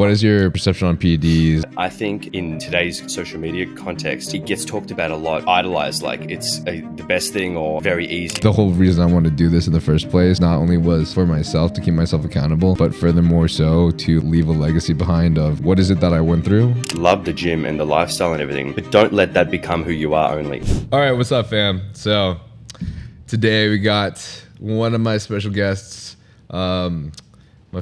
What is your perception on PEDs? I think in today's social media context, it gets talked about a lot, idolized, like it's the best thing or very easy. The whole reason I wanted to do this in the first place not only was for myself to keep myself accountable, but furthermore so to leave a legacy behind of what is it that I went through. Love the gym and the lifestyle and everything, but don't let that become who you are only. All right, what's up, fam? So today we got one of my special guests, my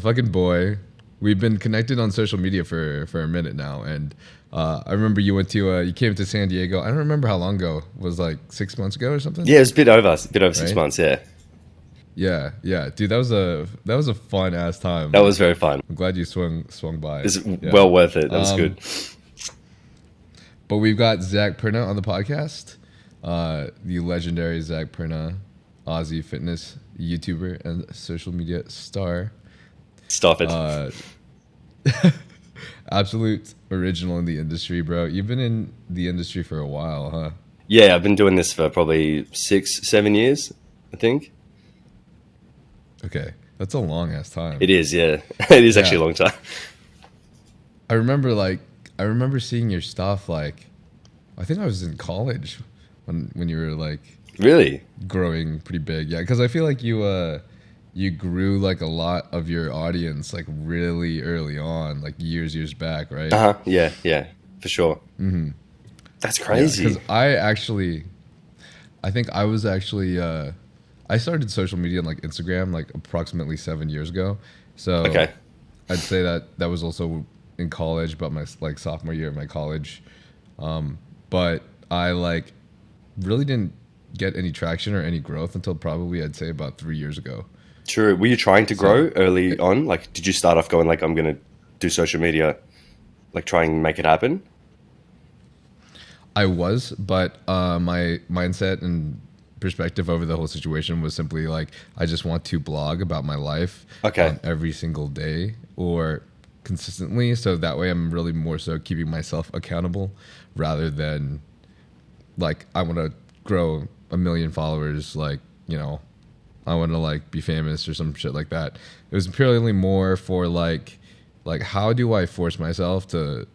fucking boy. We've been connected on social media for a minute now, and I remember you came to San Diego. I don't remember how long ago. It was like 6 months ago or something? Yeah, it was a bit over 6 Right? months, yeah. Yeah, dude, that was a fun ass time. That was very fun. I'm glad you swung by. It's well worth it. That was good. But we've got Zac Perna on the podcast, the legendary Zac Perna, Aussie fitness YouTuber and social media star. Stop it. Absolute original in the industry, bro. You've been in the industry for a while, huh? Yeah, I've been doing this for probably 6-7 years, I think. Okay, that's a long ass time. It is, yeah. It is actually a long time. I remember seeing your stuff like, I think I was in college when you were like Really? growing pretty big. Yeah, because I feel like you grew like a lot of your audience like really early on, like years back, right? Yeah, for sure. Mm-hmm. That's crazy. Because I started social media on like Instagram like approximately 7 years ago. So Okay. I'd say that was also in college, but my like sophomore year of my college. But I like really didn't get any traction or any growth until probably I'd say about 3 years ago. True. Were you trying to grow early on? Like, did you start off going like, I'm going to do social media, like try and make it happen? I was, but my mindset and perspective over the whole situation was simply like, I just want to blog about my life every single day or consistently. So that way I'm really more so keeping myself accountable rather than like, I want to grow 1 million followers, like, you know, I want to like be famous or some shit like that. It was purely more for like how do I force myself to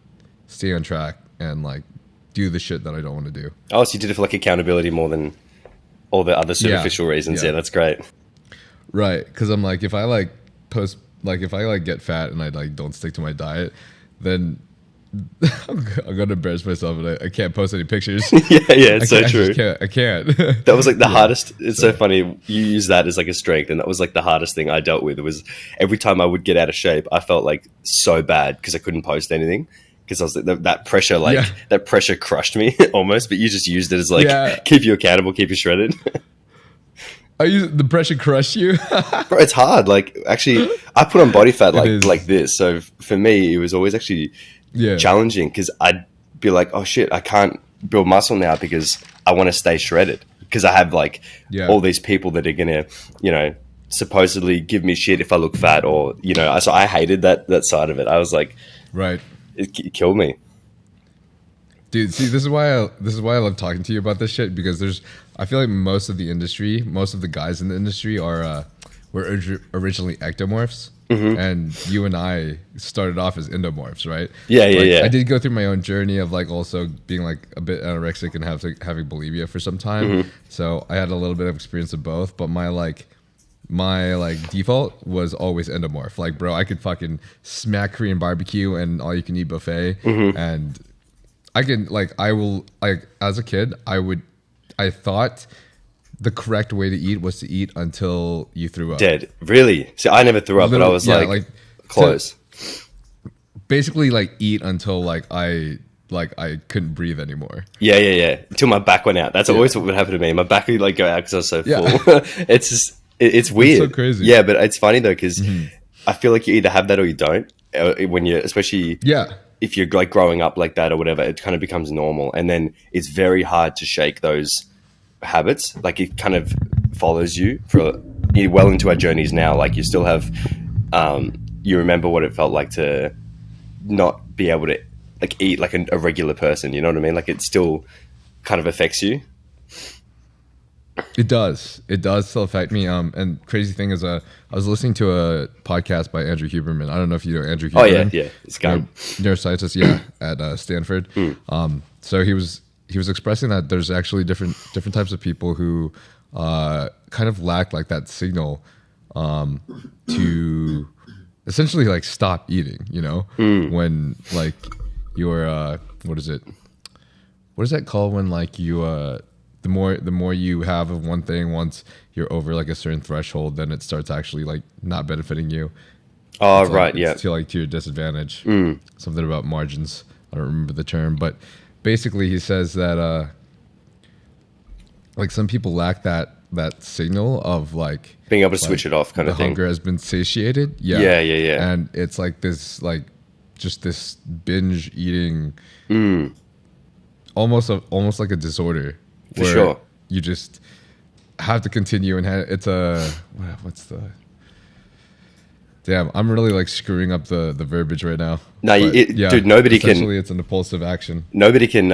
stay on track and like do the shit that I don't want to do. Oh, so you did it for like accountability more than all the other superficial reasons. Yeah, that's great. Right, because I'm like, if I like post, like if I like get fat and I like don't stick to my diet, then I'm gonna embarrass myself and I can't post any pictures. yeah, it's so true. I can't. That was like the hardest. It's so funny. You use that as like a strength, and that was like the hardest thing I dealt with. It was every time I would get out of shape, I felt like so bad because I couldn't post anything. Because I was like that pressure, that pressure crushed me almost. But you just used it as like keep you accountable, keep you shredded. The pressure crushed you? Bro, it's hard. Like actually, I put on body fat like this. So for me, it was always actually challenging because I'd be like, oh shit, I can't build muscle now because I want to stay shredded because I have like all these people that are gonna, you know, supposedly give me shit if I look fat or, you know, so I hated that side of it. I was like, right. It killed me. Dude, see, this is why I love talking to you about this shit because I feel like most of the guys in the industry were originally ectomorphs, and you and I started off as endomorphs, right? Yeah. I did go through my own journey of like also being like a bit anorexic and having bulimia for some time, so I had a little bit of experience of both. But my default was always endomorph. Like, bro, I could fucking smack Korean barbecue and all you can eat buffet, and I can as a kid, I thought the correct way to eat was to eat until you threw up. Dead. Really? See, I never threw up, but I was like close. Basically, like eat until like I couldn't breathe anymore. Yeah. Until my back went out. That's always what would happen to me. My back would like go out because I was so full. It's just, it's weird. It's so crazy. Yeah, but it's funny though because I feel like you either have that or you don't. When you're, especially if you're like growing up like that or whatever, it kind of becomes normal, and then it's very hard to shake those habits. Like it kind of follows you for well into our journeys now. Like you still have, you remember what it felt like to not be able to like eat like a regular person. You know what I mean? Like it still kind of affects you. It does. It does still affect me. And crazy thing is, I was listening to a podcast by Andrew Huberman. I don't know if you know Andrew Huberman. Oh yeah, it's gone. Neuroscientist, at Stanford. So he was expressing that there's actually different types of people who kind of lack like that signal to essentially like stop eating. You know, when like you're what is that called when like you the more you have of one thing, once you're over like a certain threshold, then it starts actually like not benefiting you. Oh, it's right, like, yeah. It's to your disadvantage. Something about margins. I don't remember the term, but basically he says that like some people lack that signal of like being able to switch it off, kind of thing. The hunger has been satiated. Yeah, and it's like this like just this binge eating, almost like a disorder. For sure. You just have to continue, and it's damn, I'm really like screwing up the verbiage right now. No, dude, nobody can. Essentially, it's an impulsive action. Nobody can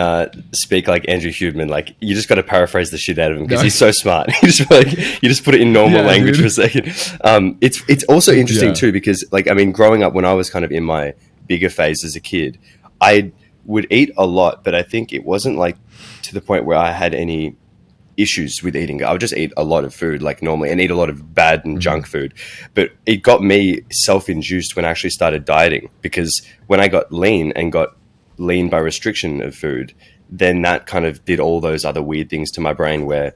speak like Andrew Huberman. Like, you just got to paraphrase the shit out of him because he's so smart. You just put it in normal language for a second. It's also interesting too because, like, I mean, growing up when I was kind of in my bigger phase as a kid, I would eat a lot, but I think it wasn't like to the point where I had any issues with eating. I would just eat a lot of food like normally and eat a lot of bad and junk food. But it got me self-induced when I actually started dieting, because when I got lean by restriction of food, then that kind of did all those other weird things to my brain where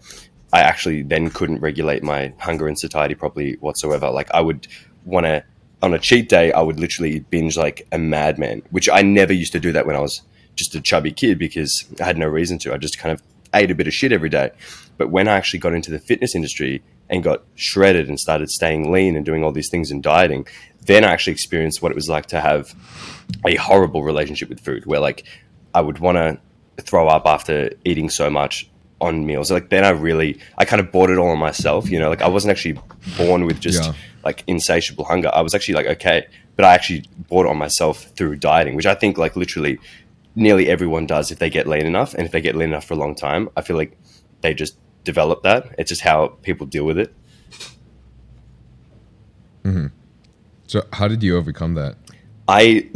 I actually then couldn't regulate my hunger and satiety properly whatsoever. Like, I would want to, on a cheat day, I would literally binge like a madman, which I never used to do that when I was just a chubby kid because I had no reason to. I just kind of ate a bit of shit every day. But when I actually got into the fitness industry and got shredded and started staying lean and doing all these things and dieting, then I actually experienced what it was like to have a horrible relationship with food, where like I would want to throw up after eating so much on meals. Like, then I kind of bought it all on myself, you know, like I wasn't actually born with just like insatiable hunger. I was actually like, okay, but I actually bought it on myself through dieting, which I think like literally nearly everyone does if they get lean enough. And if they get lean enough for a long time, I feel like they just develop that. It's just how people deal with it. So how did you overcome that? I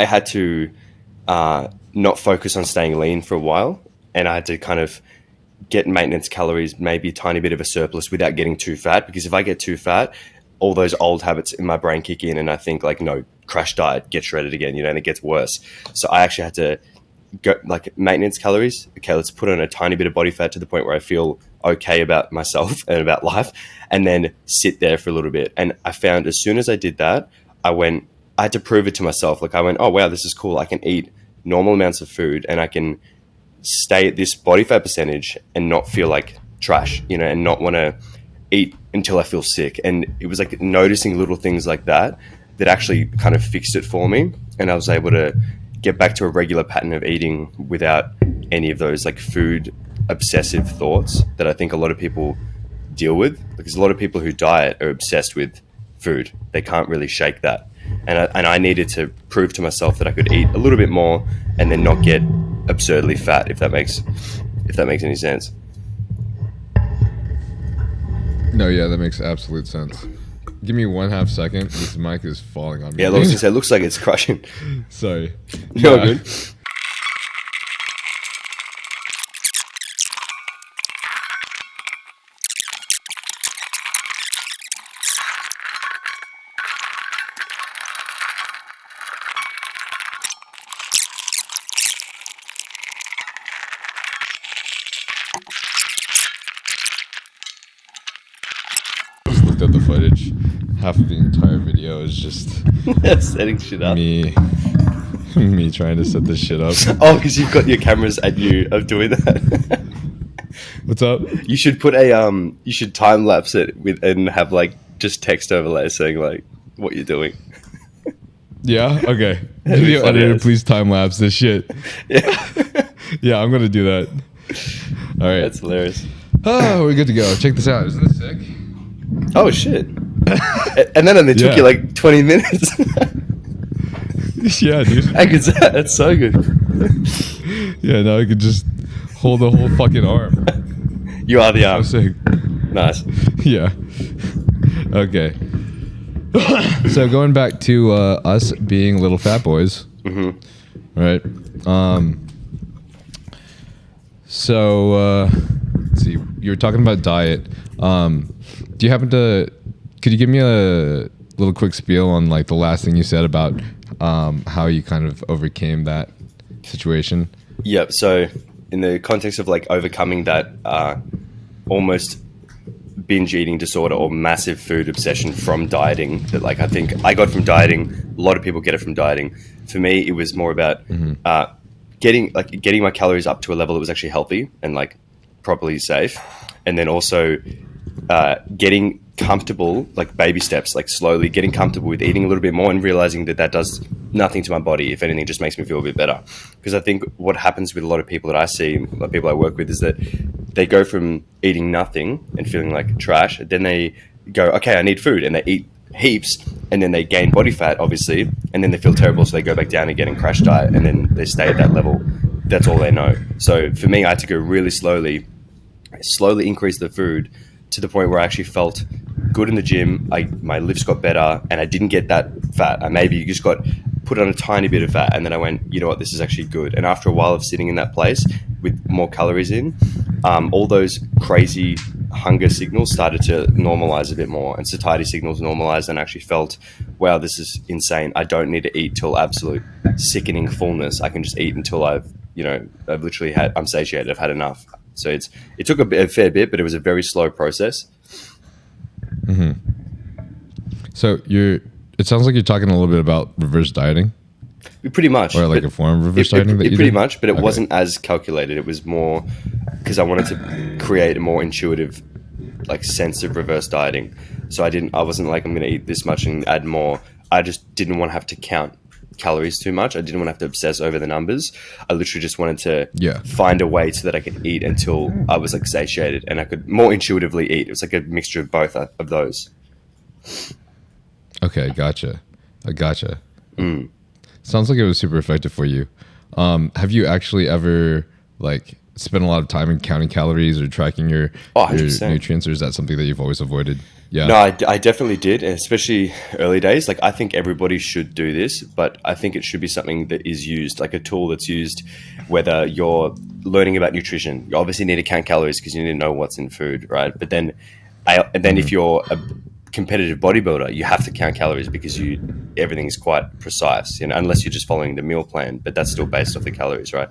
had to not focus on staying lean for a while, and I had to kind of get maintenance calories, maybe a tiny bit of a surplus without getting too fat, because if I get too fat, all those old habits in my brain kick in and I think like, no, crash diet, get shredded again, you know, and it gets worse. So I actually had to go like maintenance calories. Okay, let's put on a tiny bit of body fat to the point where I feel okay about myself and about life, and then sit there for a little bit. And I found as soon as I did that, I had to prove it to myself. Like, I went, oh wow, this is cool. I can eat normal amounts of food and I can stay at this body fat percentage and not feel like trash, you know, and not want to eat until I feel sick. And it was like noticing little things like that actually kind of fixed it for me. And I was able to get back to a regular pattern of eating without any of those like food obsessive thoughts that I think a lot of people deal with, because a lot of people who diet are obsessed with food. They can't really shake that. And I needed to prove to myself that I could eat a little bit more and then not get absurdly fat, if that makes any sense. No, yeah, that makes absolute sense. Give me 1/2 second. This mic is falling on me. Yeah, it looks like it's crushing. Sorry. You're good. Looked at the footage. Half of the entire video is just setting shit up. Me trying to set this shit up. Oh, because you've got your cameras at you of doing that. What's up? You should put you should time lapse it and have like just text overlay saying like what you're doing. Yeah. Okay. Video editor, please time lapse this shit. Yeah. Yeah, I'm gonna do that. All right. That's hilarious. Oh, we're good to go. Check this out. Isn't this sick? Oh shit! And then it took you like 20 minutes. Yeah, dude. That's so good. Yeah, now I could just hold the whole fucking arm. You are the arm. So sick. Nice. Yeah. Okay. So going back to us being little fat boys, right? So let's see. You were talking about diet. Do you happen to? Could you give me a little quick spiel on like the last thing you said about how you kind of overcame that situation? Yep. So in the context of like overcoming that almost binge eating disorder or massive food obsession from dieting that like I think I got from dieting, a lot of people get it from dieting. For me, it was more about getting my calories up to a level that was actually healthy and like properly safe, and then also getting comfortable, like baby steps, like slowly getting comfortable with eating a little bit more and realizing that that does nothing to my body. If anything, just makes me feel a bit better. Because I think what happens with a lot of people that I see, a lot of people I work with, is that they go from eating nothing and feeling like trash, then they go, okay, I need food, and they eat heaps, and then they gain body fat, obviously, and then they feel terrible, so they go back down again and crash diet, and then they stay at that level. That's all they know. So for me, I had to go really slowly increase the food to the point where I actually felt good in the gym. My lifts got better, and I didn't get that fat. I maybe just got put on a tiny bit of fat, and then I went, you know what, this is actually good. And after a while of sitting in that place with more calories in, all those crazy hunger signals started to normalize a bit more, and satiety signals normalized, and I actually felt, wow, this is insane. I don't need to eat till absolute sickening fullness. I can just eat until I'm satiated. I've had enough. So it took a fair bit, but it was a very slow process. Mm-hmm. So it sounds like you're talking a little bit about reverse dieting. Pretty much. Or like a form of reverse dieting that you pretty did? much, but it wasn't as calculated. It was more because I wanted to create a more intuitive like sense of reverse dieting. So I wasn't like, I'm going to eat this much and add more. I just didn't want to have to count calories too much. I didn't want to have to obsess over the numbers. I literally just wanted to find a way so that I could eat until I was like satiated and I could more intuitively eat. It was like a mixture of both of those. Okay, gotcha. I gotcha. Sounds like it was super effective for you. Have you actually ever like spent a lot of time in counting calories or tracking your nutrients, or is that something that you've always avoided? Yeah. No, I definitely did, and especially early days. Like I think everybody should do this, but I think it should be something that is used, like a tool that's used, whether you're learning about nutrition. You obviously need to count calories because you need to know what's in food, right? But then, if you're a competitive bodybuilder, you have to count calories because everything's quite precise, unless you're just following the meal plan, but that's still based off the calories, right?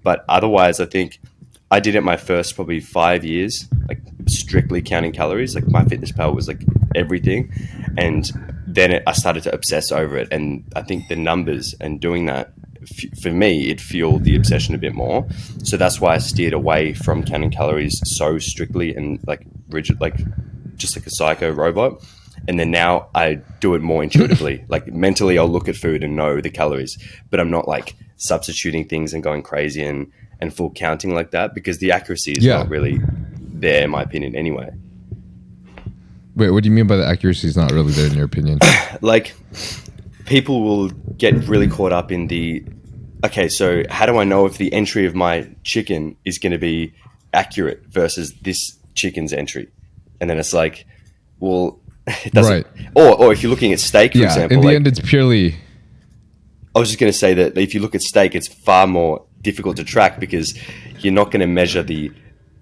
But otherwise, I think I did it my first probably 5 years, like strictly counting calories. Like MyFitnessPal was like everything, and then I started to obsess over it. And I think the numbers and doing that for me, it fueled the obsession a bit more. So that's why I steered away from counting calories so strictly and like rigid, like just like a psycho robot. And then now I do it more intuitively. Like mentally, I'll look at food and know the calories, but I'm not like substituting things and going crazy and full counting like that, because the accuracy is not really there, in my opinion, anyway. Wait, what do you mean by the accuracy is not really there in your opinion? Like people will get really caught up in okay, so how do I know if the entry of my chicken is going to be accurate versus this chicken's entry? And then it's like, well, it doesn't. Right. Or if you're looking at steak, for example. In the end, it's purely... I was just going to say that if you look at steak, it's far more difficult to track because you're not going to measure the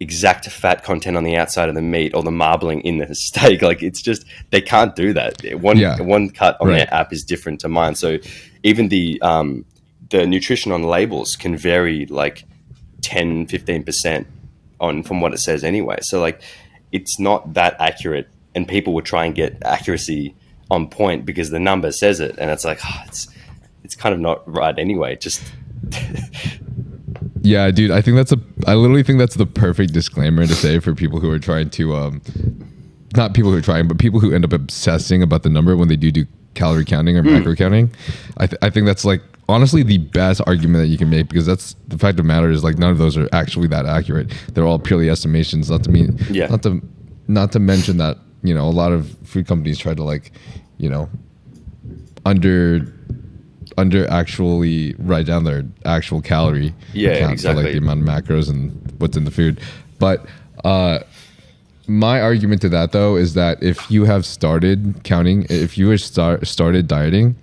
exact fat content on the outside of the meat or the marbling in the steak. Like it's just, they can't do that. One cut on their app is different to mine. So even the nutrition on labels can vary like 10, 15% from what it says anyway. So like, it's not that accurate, and people would try and get accuracy on point because the number says it. And it's like, it's kind of not right anyway. Just yeah, dude, I literally think that's the perfect disclaimer to say for people who are trying to, not people who are trying, but people who end up obsessing about the number when they do calorie counting or macro counting. I think that's like honestly the best argument that you can make, because that's the fact of the matter is like none of those are actually that accurate. They're all purely estimations. Not to mention that, a lot of food companies try to like, under actually write down their actual calorie count, exactly, for like the amount of macros and what's in the food. But my argument to that though is that if you have started counting, if you have started dieting,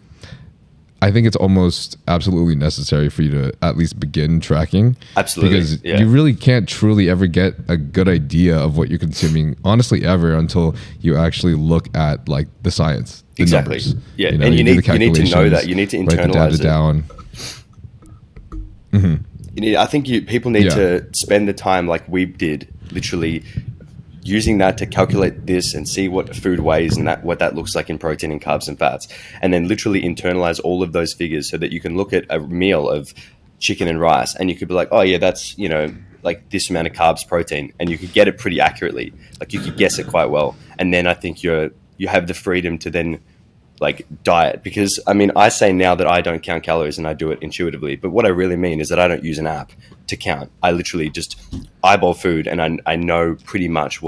I think it's almost absolutely necessary for you to at least begin tracking. Absolutely. Because you really can't truly ever get a good idea of what you're consuming, honestly, ever, until you actually look at like the science. The exactly. Numbers. Yeah. You know, and you need to know that. You need to internalize write the data down. Mm-hmm. I think people need to spend the time like we did, literally using that to calculate this and see what food weighs and what that looks like in protein and carbs and fats, and then literally internalize all of those figures so that you can look at a meal of chicken and rice and you could be like, oh yeah, that's, you know, like this amount of carbs, protein, and you could get it pretty accurately. Like you could guess it quite well. And then I think you have the freedom to then like diet, because I mean, I say now that I don't count calories and I do it intuitively, but what I really mean is that I don't use an app to count. I literally just eyeball food and I know pretty much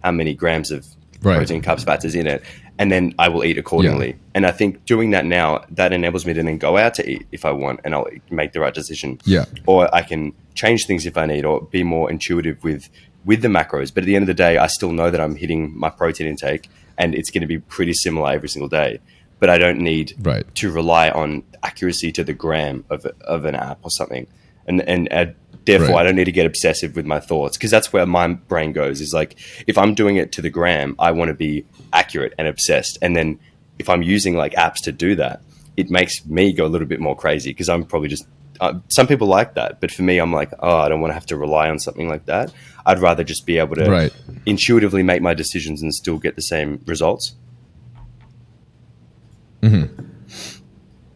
how many grams of protein, carbs, fats is in it, and then I will eat accordingly. Yeah. And I think doing that now, that enables me to then go out to eat if I want, and I'll make the right decision. Yeah. Or I can change things if I need, or be more intuitive with the macros. But at the end of the day, I still know that I'm hitting my protein intake, and it's going to be pretty similar every single day. But I don't need to rely on accuracy to the gram of an app or something. And therefore, I don't need to get obsessive with my thoughts, because that's where my brain goes, is like, if I'm doing it to the gram, I want to be accurate and obsessed. And then if I'm using like apps to do that, it makes me go a little bit more crazy, because I'm probably just, some people like that. But for me, I'm like, oh, I don't want to have to rely on something like that. I'd rather just be able to intuitively make my decisions and still get the same results. Mm-hmm.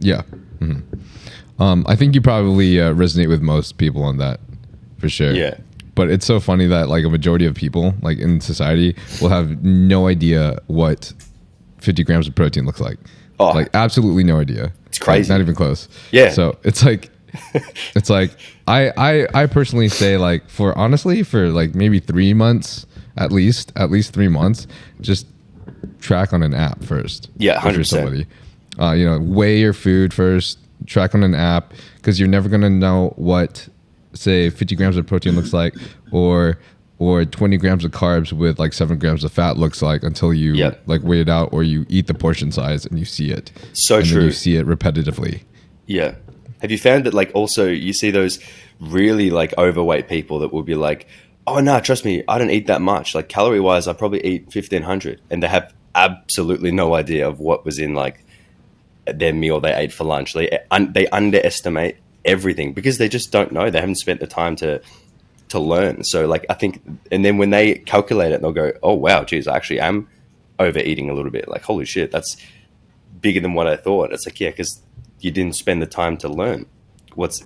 Yeah. Mm-hmm. I think you probably resonate with most people on that, for sure. Yeah. But it's so funny that like a majority of people like in society will have no idea what 50 grams of protein looks like. Oh, like absolutely no idea. It's crazy. Like, not even close. Yeah. So it's like, I personally say like for like maybe 3 months, at least 3 months, just track on an app first. Yeah. 100%. Somebody, you know, weigh your food first, track on an app, because you're never going to know what, say, 50 grams of protein looks like, or 20 grams of carbs with like 7 grams of fat looks like, until you like weigh it out, or you eat the portion size and you see it. So true. Then you see it repetitively. Yeah. Have you found that like also you see those really like overweight people that will be like, oh no, trust me, I don't eat that much. Like calorie wise, I probably eat 1,500, and they have absolutely no idea of what was in like their meal they ate for lunch. They underestimate everything because they just don't know. They haven't spent the time to learn. So like I think, and then when they calculate it, they'll go, oh wow, geez, I actually am overeating a little bit. Like holy shit, that's bigger than what I thought. It's like, yeah, because you didn't spend the time to learn what's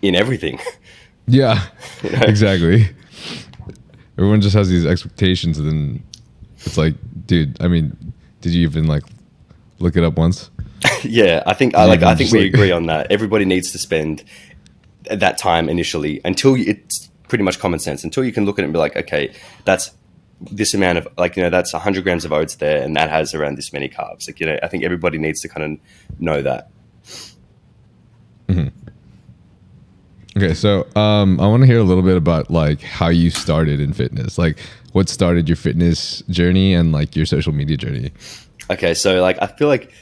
in everything. Yeah, you know? Exactly. Everyone just has these expectations, and then it's like, dude, I mean, did you even like look it up once? Yeah, I think we agree on that. Everybody needs to spend that time initially until it's pretty much common sense, until you can look at it and be like, okay, that's this amount of like, you know, that's 100 grams of oats there, and that has around this many carbs. Like, you know, I think everybody needs to kind of know that. Mm-hmm. Okay, so I want to hear a little bit about like how you started in fitness, like what started your fitness journey and like your social media journey. Okay, so like I feel like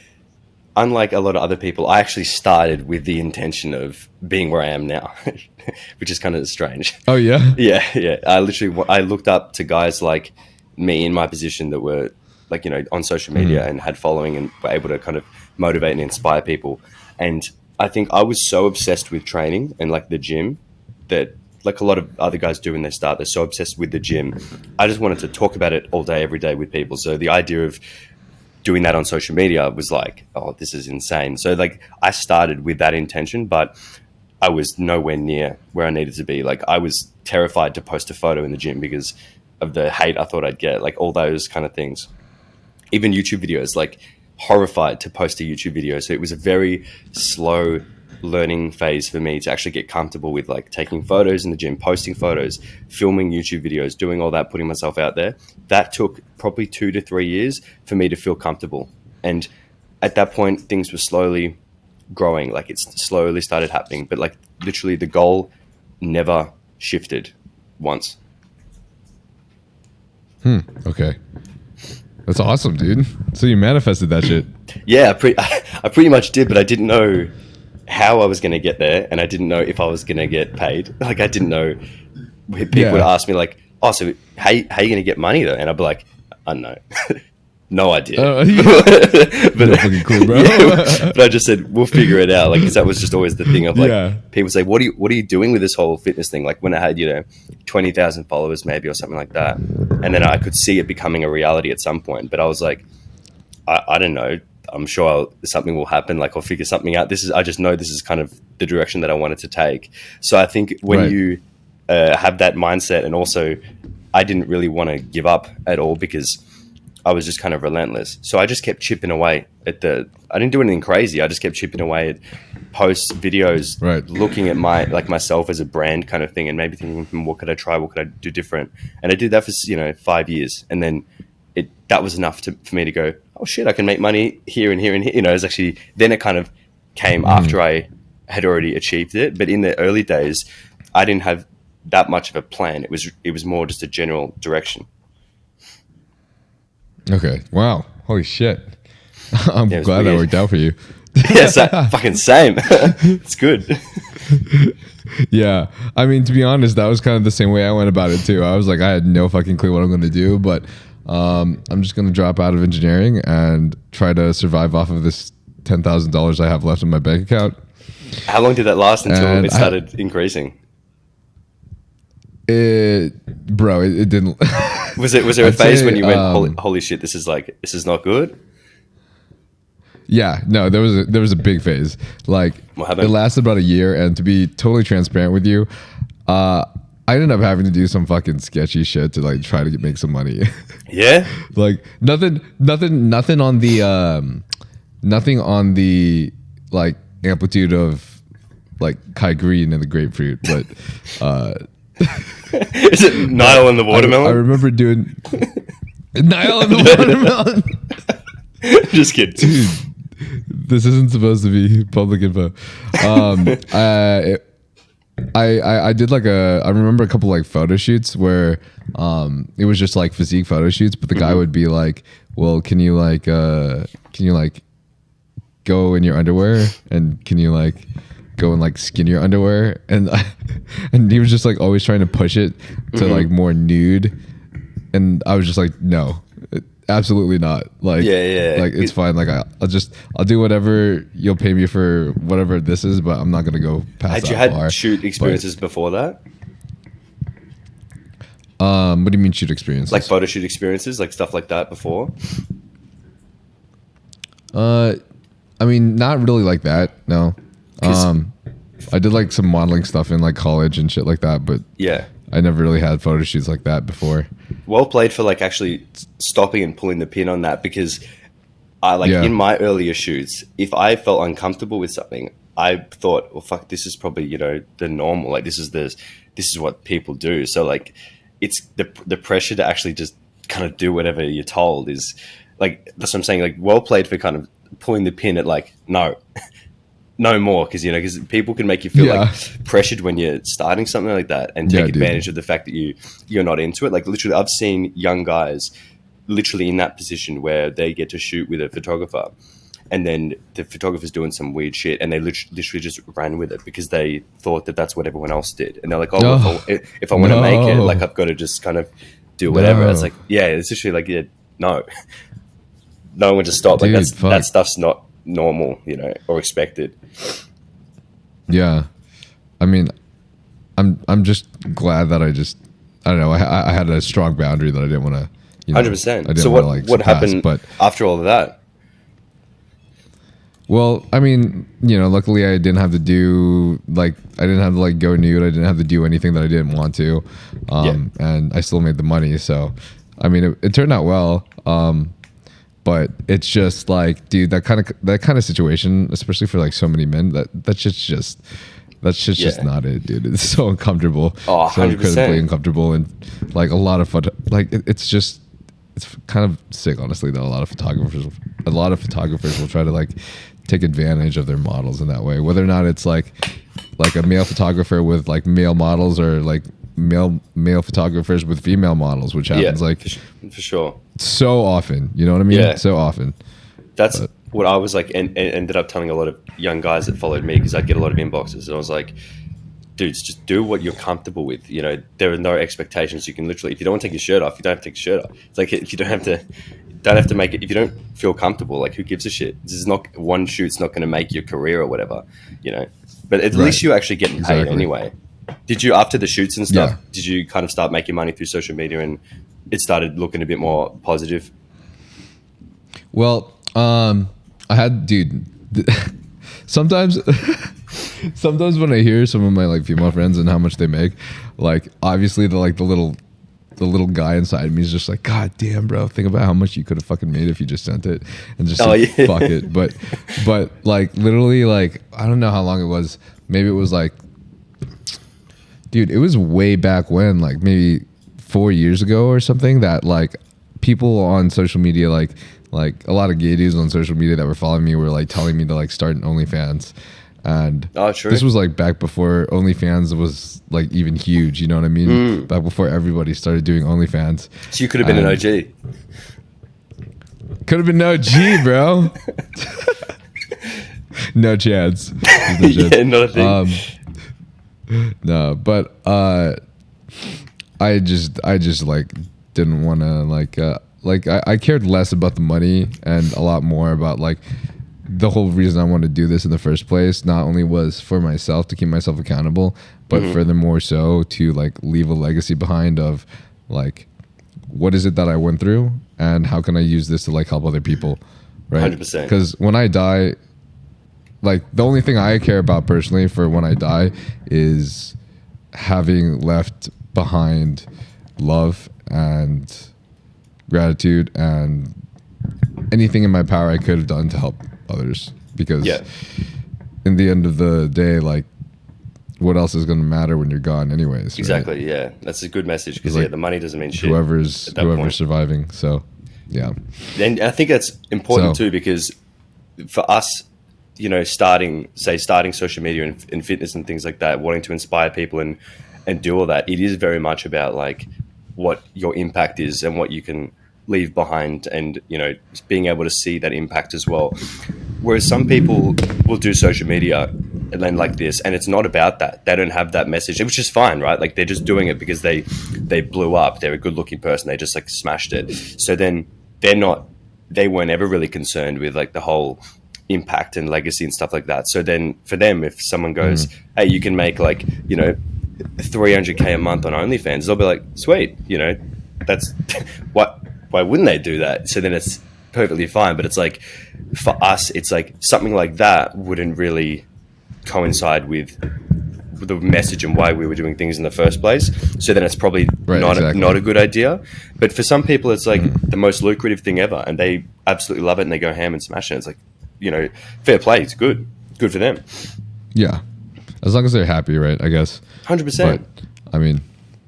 unlike a lot of other people, I actually started with the intention of being where I am now, which is kind of strange. Oh yeah? Yeah. I looked up to guys like me in my position that were like, you know, on social media and had following and were able to kind of motivate and inspire people. And I think I was so obsessed with training and like the gym that like a lot of other guys do when they start, they're so obsessed with the gym. I just wanted to talk about it all day, every day with people. So the idea of doing that on social media was like, oh, this is insane. So like I started with that intention, but I was nowhere near where I needed to be. Like I was terrified to post a photo in the gym because of the hate I thought I'd get, like all those kind of things. Even YouTube videos, like horrified to post a YouTube video. So it was a very slow learning phase for me to actually get comfortable with like taking photos in the gym, posting photos, filming YouTube videos, doing all that, putting myself out there. That took probably 2 to 3 years for me to feel comfortable. And at that point, things were slowly growing, like it slowly started happening. But like literally the goal never shifted once. Okay. That's awesome, dude. So you manifested that shit. Yeah, I pretty much did, but I didn't know how I was going to get there, and I didn't know if I was going to get paid. Like, I didn't know. People would ask me, like, oh, so how are you going to get money, though? And I'd be like, I don't know. No idea. But fucking cool, bro. Yeah, but I just said, we'll figure it out. Like, because that was just always the thing of, like, people say, what are you doing with this whole fitness thing? Like, when I had, 20,000 followers maybe or something like that. And then I could see it becoming a reality at some point. But I was like, I don't know. I'm sure something will happen. Like, I'll figure something out. I just know this is kind of the direction that I wanted to take. So I think when you have that mindset, and also I didn't really want to give up at all because I was just kind of relentless. So I just kept chipping away I didn't do anything crazy. I just kept chipping away at posts, videos, looking at myself as a brand kind of thing, and maybe thinking, what could I try? What could I do different? And I did that for 5 years, and then that was enough for me to go, oh shit, I can make money here and here and here. It was actually, then it kind of came after I had already achieved it. But in the early days, I didn't have that much of a plan. It was more just a general direction. Okay. Wow. Holy shit. I'm glad that worked out for you. Yeah, fucking same. It's good. Yeah. I mean, to be honest, that was kind of the same way I went about it too. I was like, I had no fucking clue what I'm going to do, but I'm just going to drop out of engineering and try to survive off of this $10,000 I have left in my bank account. How long did that last until it started increasing? It didn't. Was there a phase when you went, holy shit, this is not good? Yeah, no, there was a big phase. Like, it lasted about a year, and to be totally transparent with you, I ended up having to do some fucking sketchy shit to like try to make some money. Yeah. Like nothing on the like amplitude of like Kai Green and the grapefruit, but is it Nyle and the watermelon? I remember doing Nyle and the watermelon. Just kidding. Dude, this isn't supposed to be public info. I did I remember a couple like photo shoots where it was just like physique photo shoots, but the guy would be like, well, can you go in your underwear, and can you like go and like skin your underwear, and he was just like always trying to push it to like more nude, and I was just like, no, absolutely not. Like, like it's fine. Like I'll do whatever you'll pay me for whatever this is, but I'm not gonna go past that. Had you had shoot experiences before that? What do you mean shoot experiences? Like photo shoot experiences, like stuff like that before? I mean, not really like that. No. I did like some modeling stuff in like college and shit like that, but yeah, I never really had photo shoots like that before. Well played for like actually stopping and pulling the pin on that, because in my earlier shoots, if I felt uncomfortable with something, I thought, well, fuck, this is probably, the normal, like this is what people do. So like it's the pressure to actually just kind of do whatever you're told is like, that's what I'm saying. Like, well played for kind of pulling the pin at like, no more, because people can make you feel like pressured when you're starting something like that, and take advantage of the fact that you're not into it. Like literally, I've seen young guys literally in that position where they get to shoot with a photographer, and then the photographer's doing some weird shit, and they literally just ran with it because they thought that that's what everyone else did, and they're like, if I want to make it, like I've got to just kind of do whatever. It's like, it's literally like, no one to stop. Dude, like that stuff's not normal, or expected. Yeah, I mean, I'm just glad that I don't know. I had a strong boundary that I didn't want to. 100%. So what happened after all of that? Well, I mean, luckily I didn't have to do I didn't have to like go nude. I didn't have to do anything that I didn't want to, and I still made the money. So, I mean, it turned out well. But it's just like, dude, that kind of situation, especially for like so many men, that's just not it, dude. It's so uncomfortable, so 100%. incredibly uncomfortable, and like a lot of it's kind of sick, honestly, that a lot of photographers will try to like take advantage of their models in that way, whether or not it's like a male photographer with like male models, or like male photographers with female models, which happens like for sure so often. You know what I mean? So often. That's what I was like, and ended up telling a lot of young guys that followed me, because I'd get a lot of inboxes, and I was like, dudes, just do what you're comfortable with. You know, there are no expectations. You can literally, if you don't want to take your shirt off, you don't have to take your shirt off. It's like, if you don't have to make it, if you don't feel comfortable, like, who gives a shit? This is not, one shoot's not going to make your career or whatever, you know, but at least you're actually getting paid anyway. Did you, after the shoots and stuff, did you kind of start making money through social media and it started looking a bit more positive? Well, I had, dude, sometimes when I hear some of my like female friends and how much they make, like, obviously the little guy inside me is just like, God damn, bro, think about how much you could have fucking made if you just sent it and just said, fuck it. But like, literally, like, I don't know how long it was. Maybe it was like, dude, it was way back when, like maybe 4 years ago or something, that like people on social media, like a lot of gay dudes on social media that were following me were like telling me to like start an OnlyFans. And this was like back before OnlyFans was like even huge, you know what I mean? Back before everybody started doing OnlyFans. So you could have been an OG. Could have been an OG, bro. No chance. Yeah, not a thing. No, but I just like didn't want to I cared less about the money and a lot more about like the whole reason I wanted to do this in the first place. Not only was for myself, to keep myself accountable, but furthermore so to like leave a legacy behind of like, what is it that I went through and how can I use this to like help other people, right? 100%. Because when I die, like the only thing I care about personally for when I die is having left behind love and gratitude and anything in my power I could have done to help others, because in the end of the day, like, what else is going to matter when you're gone anyways? Exactly. Right? Yeah, that's a good message, because like, the money doesn't mean shit. Whoever's surviving. So and I think that's important too, because for us, you know, starting social media and fitness and things like that, wanting to inspire people and do all that, it is very much about like what your impact is and what you can leave behind, and you know, being able to see that impact as well. Whereas some people will do social media and then like this, and it's not about that. They don't have that message, which is fine, right? Like, they're just doing it because they blew up. They're a good looking person. They just like smashed it. So then they weren't ever really concerned with like the whole impact and legacy and stuff like that. So then for them, if someone goes, hey, you can make like, you know, $300K a month on OnlyFans, they'll be like, sweet, you know, that's why wouldn't they do that? So then it's perfectly fine. But it's like, for us, it's like something like that wouldn't really coincide with the message and why we were doing things in the first place. So then it's probably not a good idea. But for some people, it's like the most lucrative thing ever, and they absolutely love it and they go ham and smash it. It's like, you know, fair play. It's good for them. Yeah, as long as they're happy, right? I guess 100%. But I mean,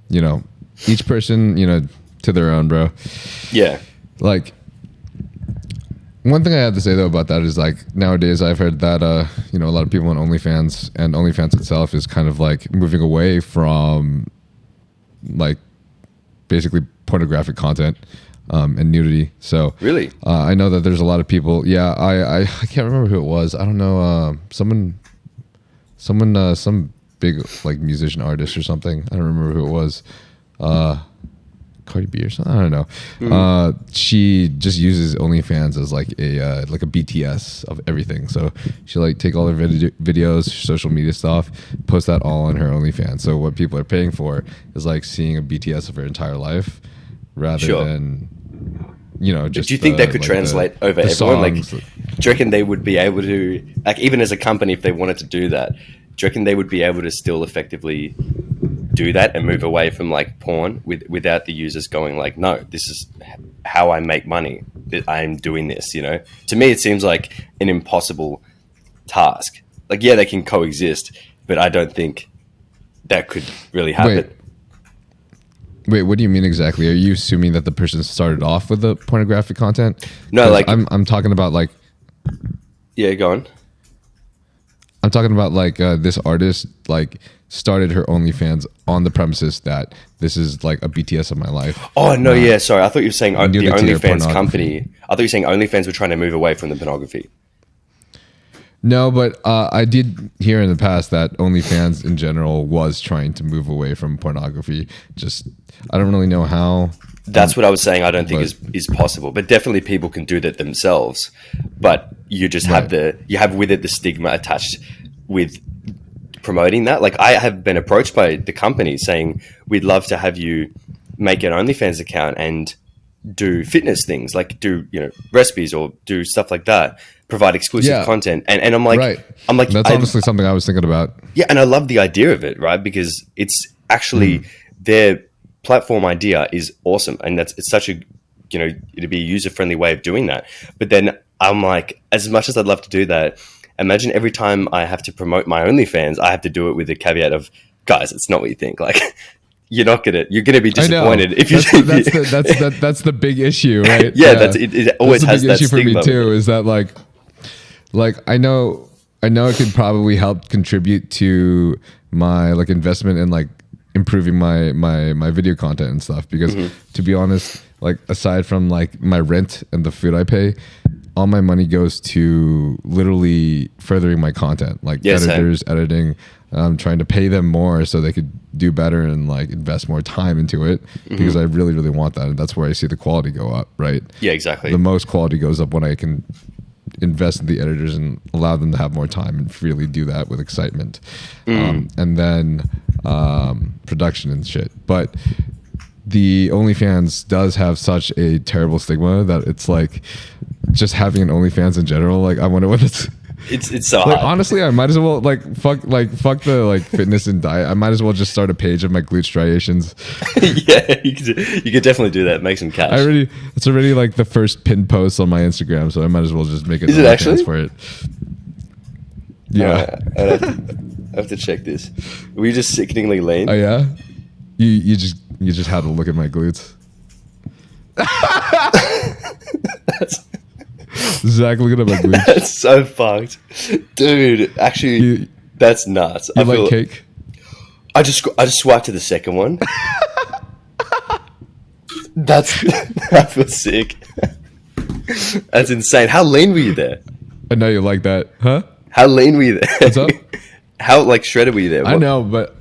you know, each person, you know, to their own, bro. Yeah. Like, one thing I have to say though about that is like, nowadays I've heard that you know, a lot of people on OnlyFans, and OnlyFans itself is kind of like moving away from like basically pornographic content and nudity. So really, I know that there's a lot of people. Yeah, I can't remember who it was. I don't know. Some big like musician artist or something. I don't remember who it was. Cardi B or something. I don't know. She just uses OnlyFans as like a BTS of everything. So she like take all her videos, social media stuff, post that all on her OnlyFans. So what people are paying for is like seeing a BTS of her entire life, rather than, you know, just. Do you think that could translate over everyone? Like, do you reckon they would be able to, like, even as a company, if they wanted to do that, do you reckon they would be able to still effectively do that and move away from like porn without the users going like, no, this is how I make money, I'm doing this, you know? To me, it seems like an impossible task. Like, yeah, they can coexist, but I don't think that could really happen. Wait, what do you mean exactly? Are you assuming that the person started off with the pornographic content? No, like, I'm talking about like. Yeah, go on. I'm talking about like this artist like started her OnlyFans on the premises that this is like a BTS of my life. Oh no, yeah, sorry. I thought you were saying the OnlyFans company. I thought you were saying OnlyFans were trying to move away from the pornography. No, but I did hear in the past that OnlyFans in general was trying to move away from pornography. Just I don't really know how. That's what I was saying. I don't think is possible, but definitely people can do that themselves. But you just have with it the stigma attached with promoting that. Like I have been approached by the company saying we'd love to have you make an OnlyFans account and do fitness things, like do recipes or do stuff like that, provide exclusive content. And I'm like, that's honestly something I was thinking about. Yeah, and I love the idea of it, right? Because it's actually their platform idea is awesome, and it's such a it'd be a user friendly way of doing that. But then I'm like, as much as I'd love to do that, imagine every time I have to promote my OnlyFans, I have to do it with the caveat of, guys, it's not what you think. Like, you're gonna be disappointed if you. That's the big issue, right? Yeah, it always has that issue for me stigma too. Is that like I know it could probably help contribute to my like investment in like improving my video content and stuff, because to be honest, like aside from like my rent and the food I pay, all my money goes to literally furthering my content, like editors, editing. Trying to pay them more so they could do better and like invest more time into it, because I really, really want that. And that's where I see the quality go up, right? Yeah, exactly. The most quality goes up when I can invest in the editors and allow them to have more time and freely do that with excitement. And then production and shit. But the OnlyFans does have such a terrible stigma that it's like just having an OnlyFans in general. Like I wonder what it's so like, hard. honestly, I might as well fuck the like fitness and diet. I might as well just start a page of my glute striations. Yeah, you could definitely do that. Make some cash. It's already like the first pinned post on my Instagram, so I might as well just make it. Is it actually for it? Yeah, I have to check this. Were you just sickeningly lean? Oh yeah, you just had to look at my glutes. Zach, look at my glutes. That's so fucked, dude. Actually, that's nuts. You like cake? I just swiped to the second one. I feel sick. That's insane. How lean were you there? I know you like that, huh? How lean were you there? What's up? How like shredded were you there? I know, but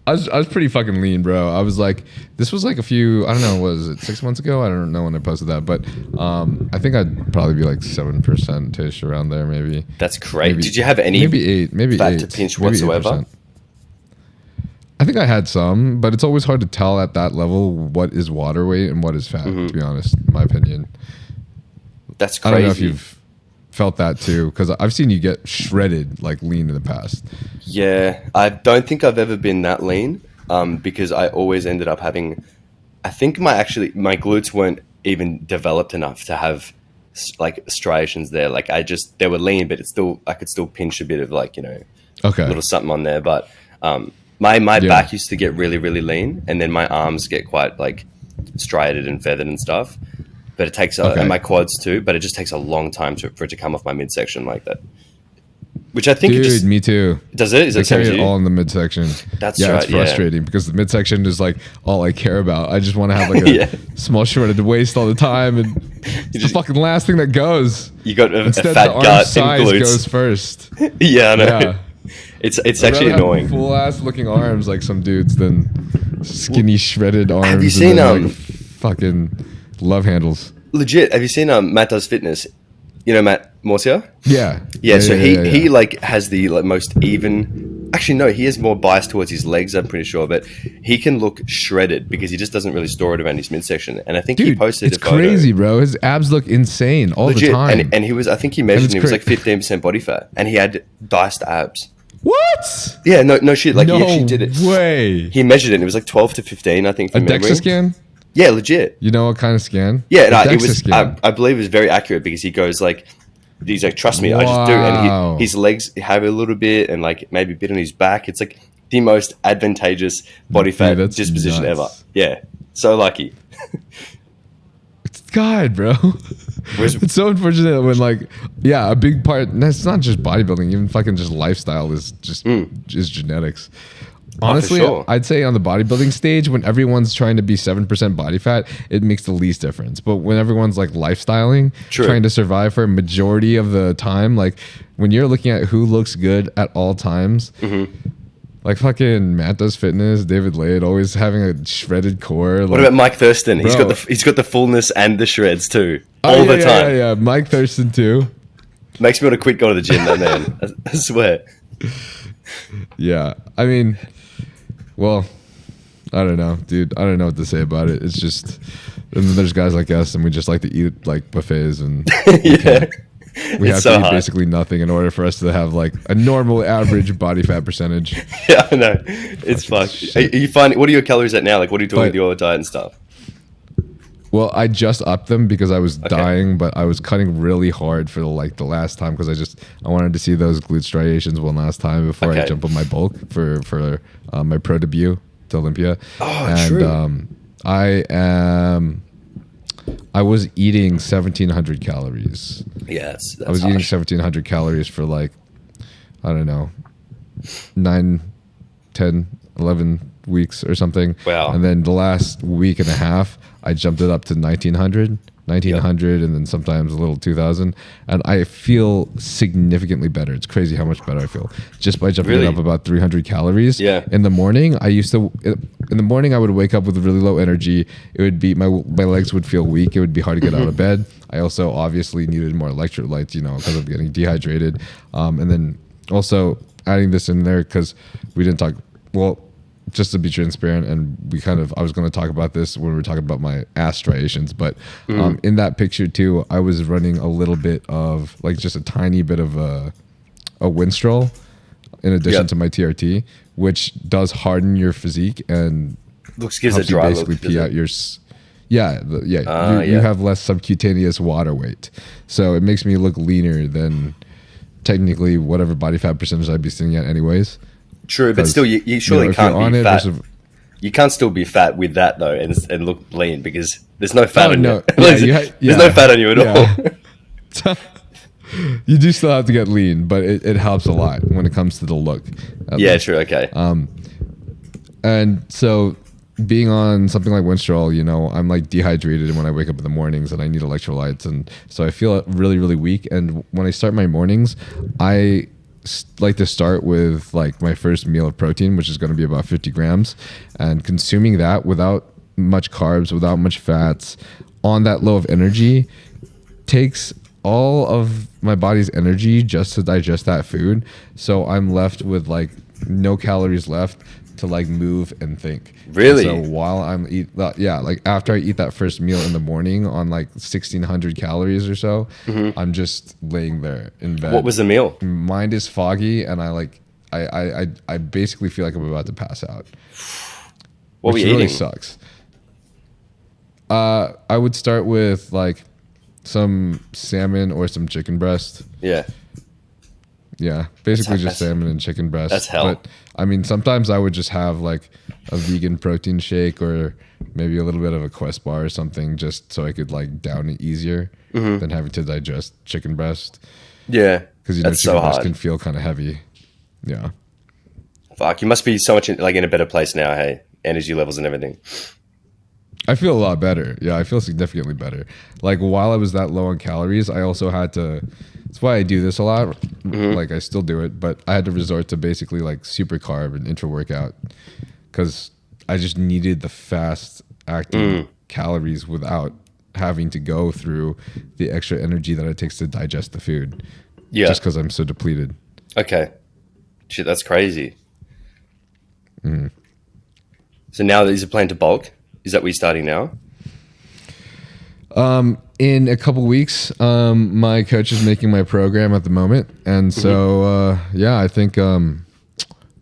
I was pretty fucking lean, bro. I was like, this was like a few, I don't know, was it 6 months ago? I don't know when I posted that, but I think I'd probably be like 7%-ish around there, maybe. That's great. Did you have any fat to pinch whatsoever? 8%. I think I had some, but it's always hard to tell at that level what is water weight and what is fat, to be honest, in my opinion. That's crazy. I don't know if you've felt that too, because I've seen you get shredded like lean in the past. Yeah, I don't think I've ever been that lean, because I always ended up having, I think my glutes weren't even developed enough to have like striations there. Like they were lean, but I could still pinch a bit of like, little something on there. But my back used to get really, really lean, and then my arms get quite like striated and feathered and stuff. But it takes, and my quads too, but it just takes a long time for it to come off my midsection like that. Which I think me too. Does it? Is it carry it all in the midsection? That's right. It's frustrating because the midsection is like all I care about. I just want to have like a small shredded waist all the time, and it's the fucking last thing that goes. You got Instead, a fat the gut size and glutes. Goes first. Yeah, I know. Yeah. It's actually annoying. Full ass looking arms like some dudes than skinny shredded arms. Have you seen like fucking love handles? Legit. Have you seen Matt Does Fitness? You know Matt Morcia? Yeah. So he like has the like most even. Actually, no, he is more biased towards his legs. I'm pretty sure, but he can look shredded because he just doesn't really store it around his midsection. And I think he posted. It's crazy, bro. His abs look insane all the time. And he was. I think he measured. And he was like 15% body fat, and he had diced abs. What? Yeah, no shit. Like he actually did it. Way. He measured it. And it was like 12 to 15, I think. From memory. DEXA scan. Yeah, legit. You know what kind of scan? Yeah, no, it was. I believe it was very accurate because he goes like, he's like, trust me, I just do. And his legs have a little bit, and like maybe a bit on his back. It's like the most advantageous body fat disposition ever. Yeah, so lucky. God, bro. It's so unfortunate when like, yeah, a big part, and that's not just bodybuilding, even fucking just lifestyle is just is genetics. Honestly, sure. I'd say on the bodybuilding stage, when everyone's trying to be 7% body fat, it makes the least difference. But when everyone's like lifestyling, trying to survive for a majority of the time, like when you're looking at who looks good at all times, like fucking Matt Does Fitness, David Lade, always having a shredded core. Like, what about Mike Thurston? Bro. He's got the fullness and the shreds too, all the time. Yeah, Mike Thurston too. Makes me want to quit going to the gym, that man. I swear. Yeah, I mean, well, I don't know, dude. I don't know what to say about it. It's just, and then there's guys like us, and we just like to eat like buffets, and we have to eat basically nothing in order for us to have like a normal average body fat percentage. Yeah, I know. It's fucked. Are you finding, what are your calories at now? Like, what are you doing with your diet and stuff? Well, I just upped them because I was dying, but I was cutting really hard for the last time because I wanted to see those glute striations one last time before I jump on my bulk for my pro debut to Olympia. Oh, and, true. I was eating 1,700 calories. Yes, that's I was eating 1,700 calories for like, I don't know, 9, 10, 11 weeks or something. Wow. And then the last week and a half, I jumped it up to 1,900, and then sometimes a little 2,000. And I feel significantly better. It's crazy how much better I feel just by jumping it up about 300 calories. Yeah. In the morning, in the morning, I would wake up with really low energy. It would be, my legs would feel weak. It would be hard to get out of bed. I also obviously needed more electrolytes, because of getting dehydrated. And then also adding this in there because we didn't talk, well, just to be transparent, and I was going to talk about this when we were talking about my ass striations, but in that picture too, I was running a little bit of like just a tiny bit of a Winstrol in addition to my TRT, which does harden your physique and gives helps a dry you basically look, pee out your you have less subcutaneous water weight, so it makes me look leaner than technically whatever body fat percentage I'd be sitting at anyways. True, but still, you surely can't be fat. You can't still be fat with that though, and look lean because there's no fat on you. There's no fat on you at all. You do still have to get lean, but it helps a lot when it comes to the look. Yeah, true. Okay. And so being on something like Winstrol, I'm like dehydrated when I wake up in the mornings, and I need electrolytes, and so I feel really, really weak. And when I start my mornings, I like to start with like my first meal of protein, which is going to be about 50 grams, and consuming that without much carbs, without much fats, on that low of energy, takes all of my body's energy just to digest that food. So I'm left with like no calories left to like move and think. Really? And so while I'm like after I eat that first meal in the morning on like 1,600 calories or so, I'm just laying there in bed. What was the meal? Mind is foggy, and I basically feel like I'm about to pass out. What were you really eating? Sucks. I would start with like some salmon or some chicken breast. Yeah, basically just salmon and chicken breast. That's hell. But I mean, sometimes I would just have like a vegan protein shake or maybe a little bit of a Quest bar or something, just so I could like down it easier than having to digest chicken breast. Yeah, because chicken breast can feel kind of heavy. Yeah. Fuck, you must be so much in a better place now. Hey, energy levels and everything. I feel a lot better. Yeah, I feel significantly better. Like while I was that low on calories, I also had to. That's why I do this a lot. Like I still do it, but I had to resort to basically like super carb and intra workout because I just needed the fast acting calories without having to go through the extra energy that it takes to digest the food. Yeah, just because I'm so depleted. Okay, shit, that's crazy. So now that is a plan to bulk. Is that where you're starting now? In a couple weeks, my coach is making my program at the moment. And so, I think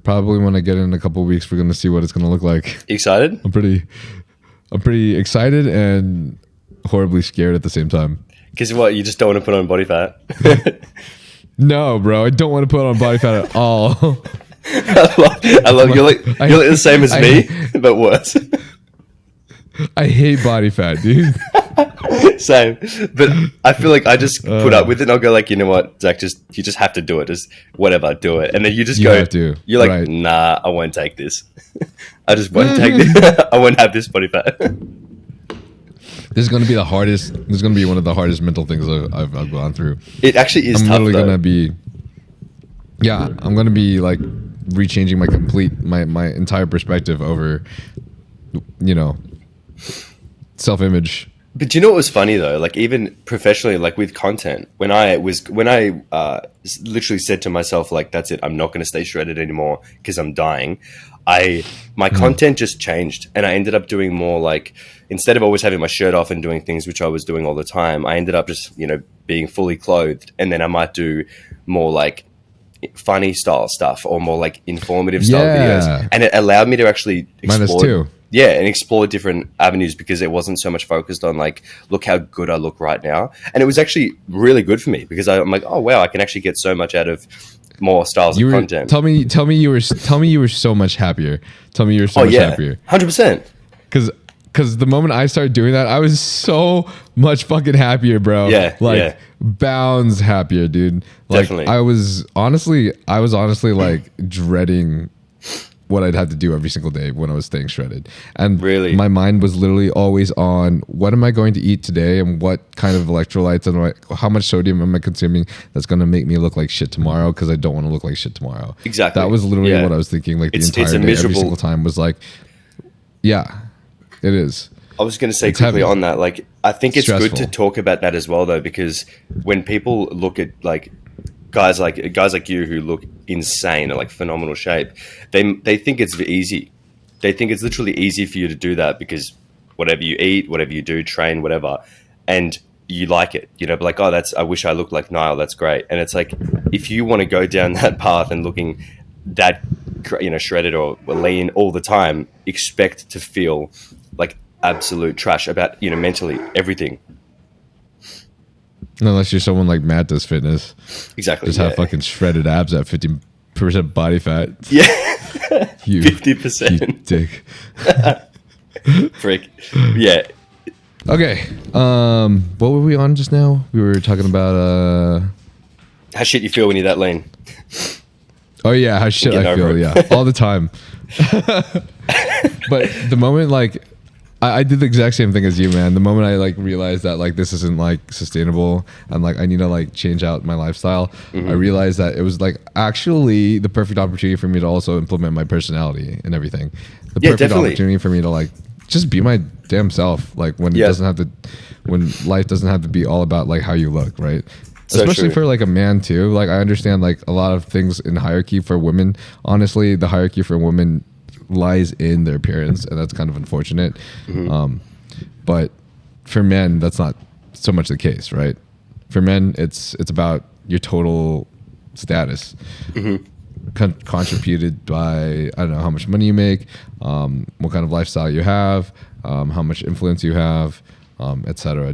probably when I get in a couple weeks, we're going to see what it's going to look like. Excited? I'm pretty excited and horribly scared at the same time. Because what, you just don't want to put on body fat? No, bro, I don't want to put on body fat at all. I love you're like the same as me, but worse. I hate body fat, dude. Same, but I feel like I just put up with it and I'll go like, you know what, Zach, you just have to do it. Just whatever, do it. And then you just you're like, right. Nah, I won't take this. I just won't take this. I won't have this body fat. This is going to be the hardest. This is going to be one of the hardest mental things I've gone through. It actually is. I'm tough, literally going to be. Yeah, I'm going to be like rechanging my entire perspective over, self-image. But do you know what was funny though? Like even professionally, like with content, when I literally said to myself, like, that's it, I'm not going to stay shredded anymore because I'm dying. My content just changed, and I ended up doing more like, instead of always having my shirt off and doing things which I was doing all the time, I ended up just, being fully clothed, and then I might do more like funny style stuff or more like informative style videos, and it allowed me to actually explore. Yeah, and explore different avenues because it wasn't so much focused on like, look how good I look right now. And it was actually really good for me because I'm like, oh wow, I can actually get so much out of more styles of content. Tell me you were so much happier. Tell me you were so much happier. 100%. Because the moment I started doing that, I was so much fucking happier, bro. Yeah, bounds happier, dude. Like, definitely. I was honestly like dreading what I'd have to do every single day when I was staying shredded. And really, my mind was literally always on what am I going to eat today and what kind of electrolytes and how much sodium am I consuming that's going to make me look like shit tomorrow because I don't want to look like shit tomorrow. Exactly. That was literally what I was thinking like the entire day, every single time was like, yeah, it is. I was going to say quickly on that, like, I think it's stressful. Good to talk about that as well though, because when people look at like, guys like you who look insane or like phenomenal shape, they think it's easy. They think it's literally easy for you to do that because whatever you eat, whatever you do, train, whatever, and you like it, like, oh, I wish I looked like Nyle. That's great. And it's like, if you want to go down that path and looking that, shredded or lean all the time, expect to feel like absolute trash about, mentally everything. Unless you're someone like Matt does fitness. Exactly. Just have fucking shredded abs at 50% body fat. Yeah. 50%. You dick. Frick. Yeah. Okay. What were we on just now? We were talking about how shit you feel when you're that lean. Oh yeah, how shit I feel, all the time. But the moment like I did the exact same thing as you, man. The moment I like realized that like this isn't like sustainable and like I need to like change out my lifestyle, I realized that it was like actually the perfect opportunity for me to also implement my personality and everything. The perfect opportunity for me to like just be my damn self. Like when it doesn't have to, when life doesn't have to be all about like how you look, right? So especially for like a man too. Like I understand like a lot of things in hierarchy for women. Honestly, the hierarchy for women lies in their appearance, and that's kind of unfortunate. But for men, that's not so much the case, right? For men, it's about your total status, contributed by, I don't know, how much money you make, what kind of lifestyle you have, how much influence you have, etc.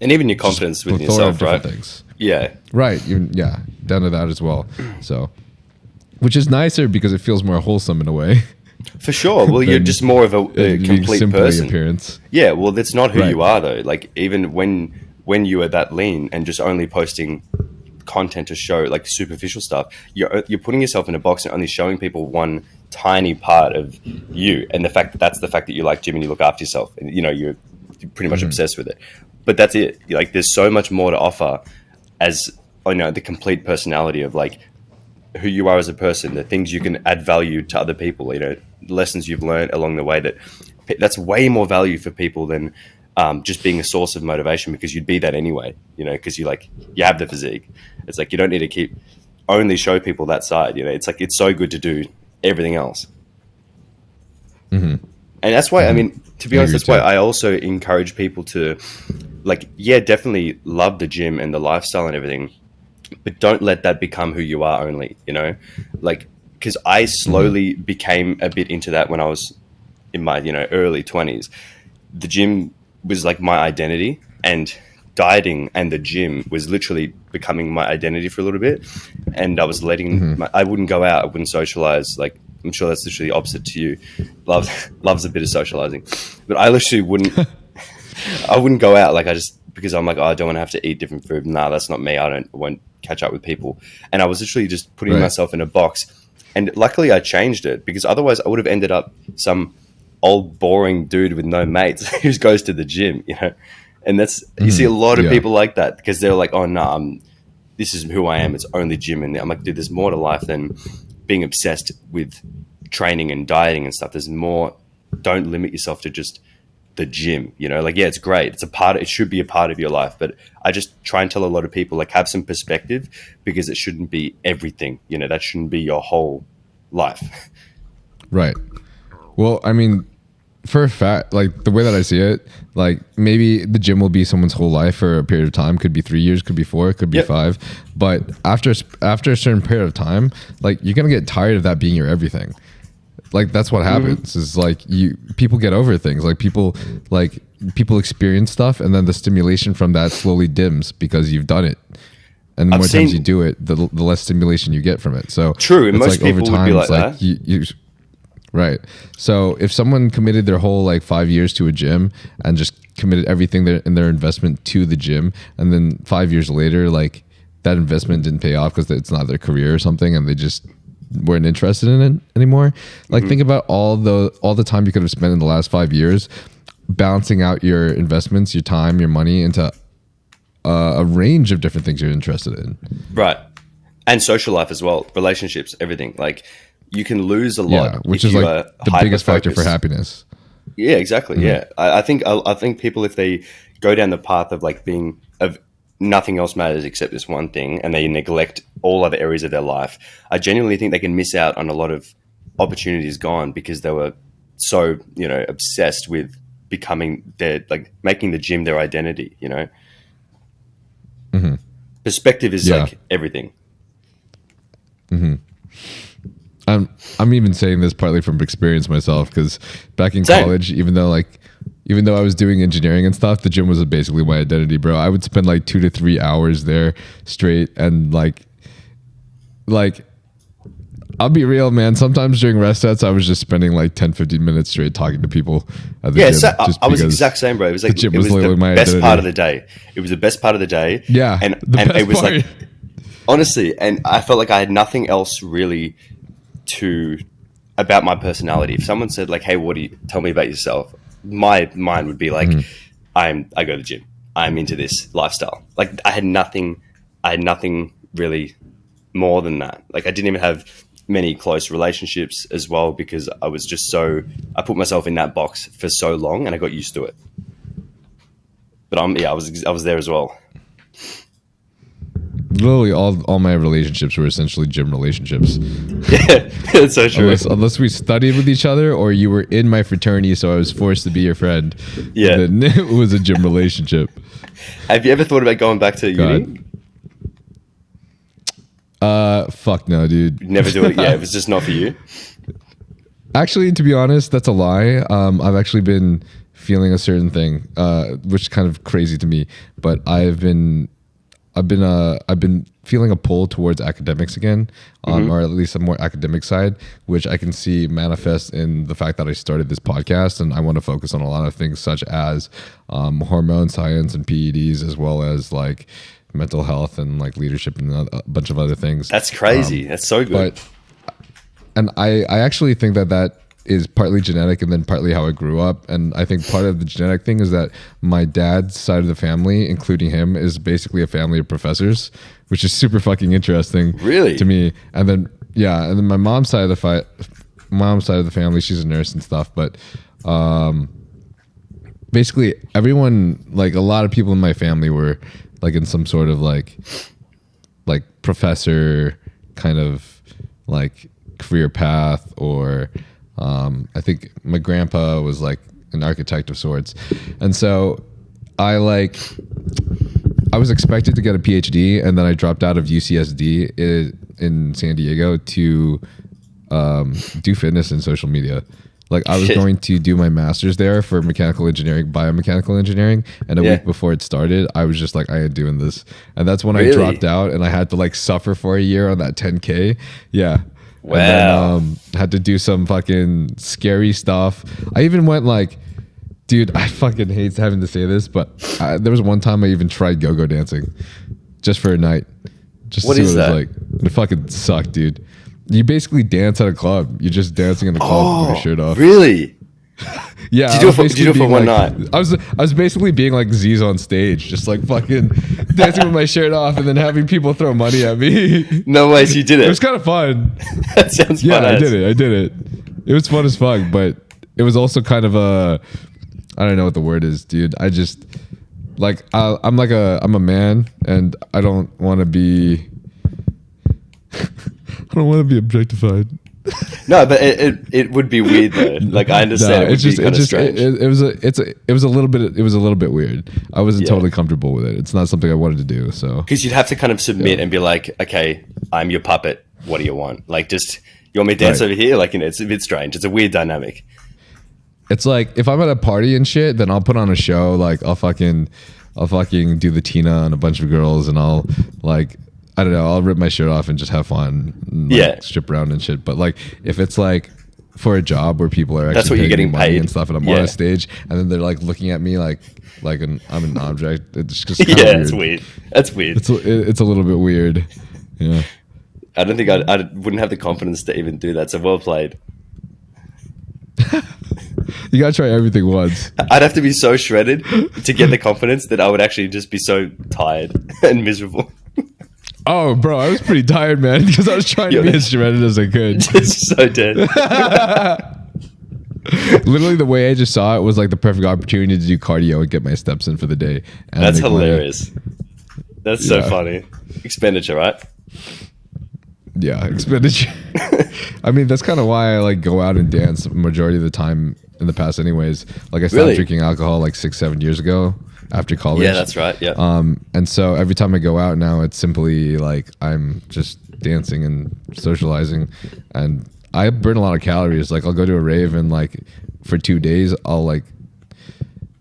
And even your confidence within yourself, right? Things. Yeah. Right. Down to that as well. So, which is nicer because it feels more wholesome in a way. For sure. Well, you're just more of a complete person. Appearance. Yeah. Well, that's not who you are, though. Like even when you are that lean and just only posting content to show like superficial stuff, you're putting yourself in a box and only showing people one tiny part of you, and that's the fact that you like gym and you look after yourself, and you're pretty much obsessed with it. But that's it. Like there's so much more to offer as the complete personality of like who you are as a person, the things you can add value to other people, lessons you've learned along the way, that's way more value for people than just being a source of motivation, because you'd be that anyway, because you have the physique. It's like you don't need to only show people that side, it's like it's so good to do everything else. And that's why, I mean, to be honest, that's why I also encourage people to definitely love the gym and the lifestyle and everything, but don't let that become who you are only, because I slowly became a bit into that when I was in my, early 20s. The gym was like my identity, and dieting and the gym was literally becoming my identity for a little bit. And I was letting I wouldn't go out, I wouldn't socialize, like I'm sure that's literally the opposite to you. Loves a bit of socializing, but I literally wouldn't. I wouldn't go out because I'm like, oh, I don't want to have to eat different food. Nah, that's not me. I won't catch up with people. And I was literally just putting myself in a box. And luckily I changed it, because otherwise I would have ended up some old boring dude with no mates who just goes to the gym, you know? And you see a lot of people like that, because they're like, oh no, this is who I am. It's only gym. And I'm like, dude, there's more to life than being obsessed with training and dieting and stuff. There's more. Don't limit yourself to just the gym, you know? Like, yeah, it's great. It should be a part of your life. But I just try and tell a lot of people, like, have some perspective, because it shouldn't be everything, you know? That shouldn't be your whole life. Right. Well, I mean, for a fact, like, the way that I see it, like, maybe the gym will be someone's whole life for a period of time. Could be 3 years, could be 4, could be 5. But after a certain period of time, like, you're gonna get tired of that being your everything. Like, that's what happens. Is like, people get over things. Like, people experience stuff, and then the stimulation from that slowly dims because you've done it. And the more times you do it, the less stimulation you get from it. So true. And most people would be like that. Right. So if someone committed their whole, like, 5 years to a gym and just committed everything in their investment to the gym, and then 5 years later, like, that investment didn't pay off because it's not their career or something, and they just weren't interested in it anymore. Like, think about all the time you could have spent in the last 5 years balancing out your investments, your time, your money into a range of different things you're interested in. Right. And social life as well, relationships, everything. Like, you can lose a lot, which is like the biggest factor for happiness. Yeah, exactly. Yeah, I think people, if they go down the path of like of nothing else matters except this one thing, and they neglect all other areas of their life, I genuinely think they can miss out on a lot of opportunities gone, because they were so, you know, obsessed with making the gym their identity, you know. Perspective is like everything. I'm even saying this partly from experience myself, because back in college, even though I was doing engineering and stuff, the gym was basically my identity, bro. I would spend like 2 to 3 hours there straight, and like I'll be real, man. Sometimes during rest sets, I was just spending like 10, 15 minutes straight talking to people at the gym. So I was the exact same, bro. It was like the best part of the day. It was the best part of the day. Yeah, and it was like, honestly, and I felt like I had nothing else really about my personality. If someone said like, hey, tell me about yourself, my mind would be like, I go to the gym, I'm into this lifestyle. Like, I had nothing really more than that. Like, I didn't even have many close relationships as well, because I was just I put myself in that box for so long, and I got used to it. But I was there as well. Literally all my relationships were essentially gym relationships. Yeah, that's so true. Unless we studied with each other, or you were in my fraternity, so I was forced to be your friend. Yeah. And then it was a gym relationship. Have you ever thought about going back to uni? Fuck no, dude. Never do it. Yeah, it was just not for you. Actually, to be honest, that's a lie. I've actually been feeling a certain thing, which is kind of crazy to me, but I've been feeling a pull towards academics again, or at least a more academic side, which I can see manifest in the fact that I started this podcast, and I want to focus on a lot of things such as hormone science and PEDs, as well as like mental health and like leadership and a bunch of other things. That's crazy. That's so good. And I actually think that is partly genetic and then partly how I grew up. And I think part of the genetic thing is that my dad's side of the family, including him, is basically a family of professors, which is super fucking interesting, really, to me. And then my mom's side of the family, she's a nurse and stuff. But basically everyone, like a lot of people in my family were like in some sort of like professor kind of like career path, or I think my grandpa was like an architect of sorts. And so I was expected to get a PhD, and then I dropped out of UCSD in San Diego to do fitness and social media. Like, I was going to do my master's there for mechanical engineering, biomechanical engineering. And a week before it started, I was just like, I ain't doing this. And that's when I dropped out, and I had to like suffer for a year on that 10K. Yeah. Wow. And then had to do some fucking scary stuff. I even went like, dude, I fucking hate having to say this, but there was one time I even tried go-go dancing just for a night. Just what to see is what that? it was like. It fucking sucked, dude. You basically dance at a club. You're just dancing in the club with your shirt off. Really? Yeah. Did you do it for one night? I was basically being like Zyzz on stage, just like fucking dancing with my shirt off and then having people throw money at me. No way, so you did it. It was kind of fun. That sounds fun. Yeah, I did it. It was fun as fuck, but it was also kind of I don't know what the word is, dude. I just like I'm a man and I don't want to be I don't want to be objectified. No, but it would be weird though. Like I understand. No, it was a little bit weird. I wasn't totally comfortable with it. It's not something I wanted to do. So because you'd have to kind of submit and be like, okay, I'm your puppet. What do you want? Like, just you want me to dance over here? Like, it's a bit strange. It's a weird dynamic. It's like if I'm at a party and shit, then I'll put on a show. Like I'll fucking do the Tina on a bunch of girls, and I'll like. I don't know. I'll rip my shirt off and just have fun. And, like, strip around and shit. But like, if it's like for a job where people are actually that's what you're getting money paid and stuff, and I'm on a stage, and then they're like looking at me like I'm an object. It's just weird. It's weird. That's weird. It's a little bit weird. Yeah. I don't think I wouldn't have the confidence to even do that. So well played. You gotta try everything once. I'd have to be so shredded to get the confidence that I would actually just be so tired and miserable. Oh, bro, I was pretty tired, man, because I was trying to be as shredded as I could. Just so dead. Literally, the way I just saw it was like the perfect opportunity to do cardio and get my steps in for the day. And that's hilarious. That's so funny. Expenditure, right? Yeah, expenditure. I mean, that's kind of why I like go out and dance majority of the time in the past anyways. Like I stopped drinking alcohol like 6-7 years ago. After college. Yeah, that's right. Yeah. And so every time I go out now, it's simply like I'm just dancing and socializing, and I burn a lot of calories. Like I'll go to a rave and like for 2 days, I'll like,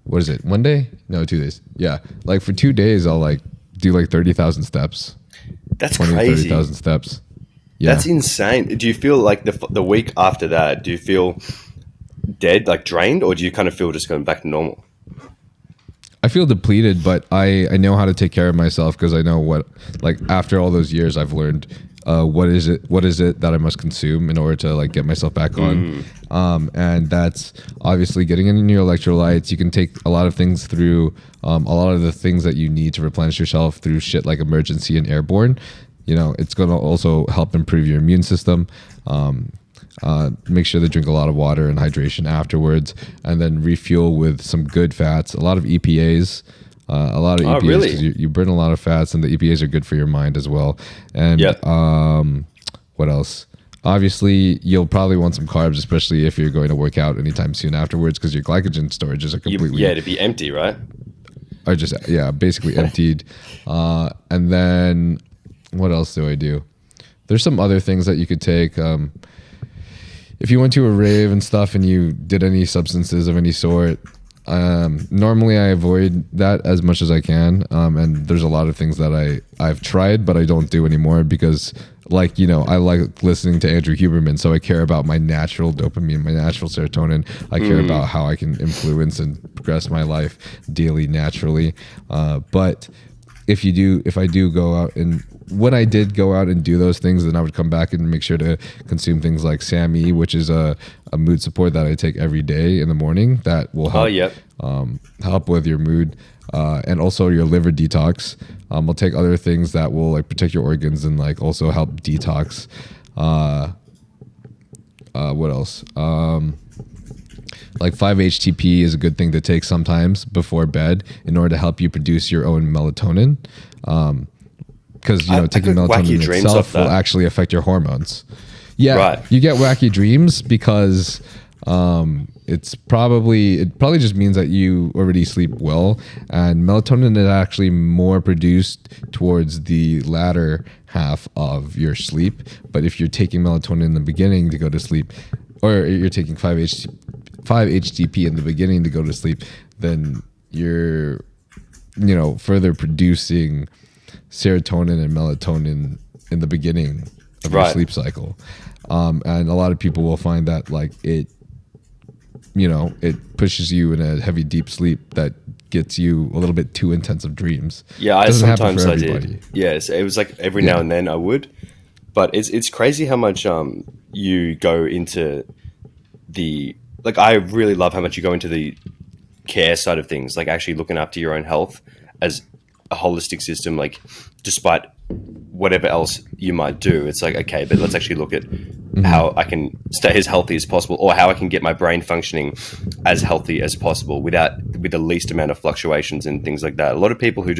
what is it? 1 day? No, 2 days. Yeah. Like for 2 days, I'll like do like 30,000 steps. That's 20, crazy. 30,000 steps. Yeah. That's insane. Do you feel like the week after that, do you feel dead, like drained, or do you kind of feel just going back to normal? I feel depleted, but I know how to take care of myself because I know what, like after all those years, I've learned what is it that I must consume in order to like get myself back on. And that's obviously getting in your electrolytes. You can take a lot of things through a lot of the things that you need to replenish yourself through shit like Emergency and Airborne. You know, it's going to also help improve your immune system. Make sure to drink a lot of water and hydration afterwards, and then refuel with some good fats. A lot of EPAs, really? because you burn a lot of fats, and the EPAs are good for your mind as well. And what else? Obviously, you'll probably want some carbs, especially if you're going to work out anytime soon afterwards, because your glycogen storages are completely to be empty, right? Are just basically emptied. And then what else do I do? There's some other things that you could take. If you went to a rave and stuff and you did any substances of any sort, normally I avoid that as much as I can. And there's a lot of things that I've tried, but I don't do anymore because, like, you know, I like listening to Andrew Huberman, so I care about my natural dopamine, my natural serotonin. I care about how I can influence and progress my life daily naturally. But if I do go out and when I did go out and do those things, then I would come back and make sure to consume things like SAMe, which is a mood support that I take every day in the morning that will help help with your mood and also your liver detox. I'll take other things that will like protect your organs and like also help detox. What else? Like 5-HTP is a good thing to take sometimes before bed in order to help you produce your own melatonin. Because taking melatonin itself will actually affect your hormones. Yeah, right. You get wacky dreams because it probably just means that you already sleep well, and melatonin is actually more produced towards the latter half of your sleep. But if you're taking melatonin in the beginning to go to sleep, or you're taking 5-HTP in the beginning to go to sleep, then you're further producing serotonin and melatonin in the beginning of your sleep cycle. And a lot of people will find that like it pushes you in a heavy, deep sleep that gets you a little bit too intense of dreams. Yeah, sometimes I did. Yes, it was like every now and then I would, but it's crazy how much you go into the, like, I really love how much you go into the care side of things, like actually looking after your own health as a holistic system. Like, despite whatever else you might do, it's like, okay, but let's actually look at how I can stay as healthy as possible, or how I can get my brain functioning as healthy as possible with the least amount of fluctuations and things like that. A lot of people who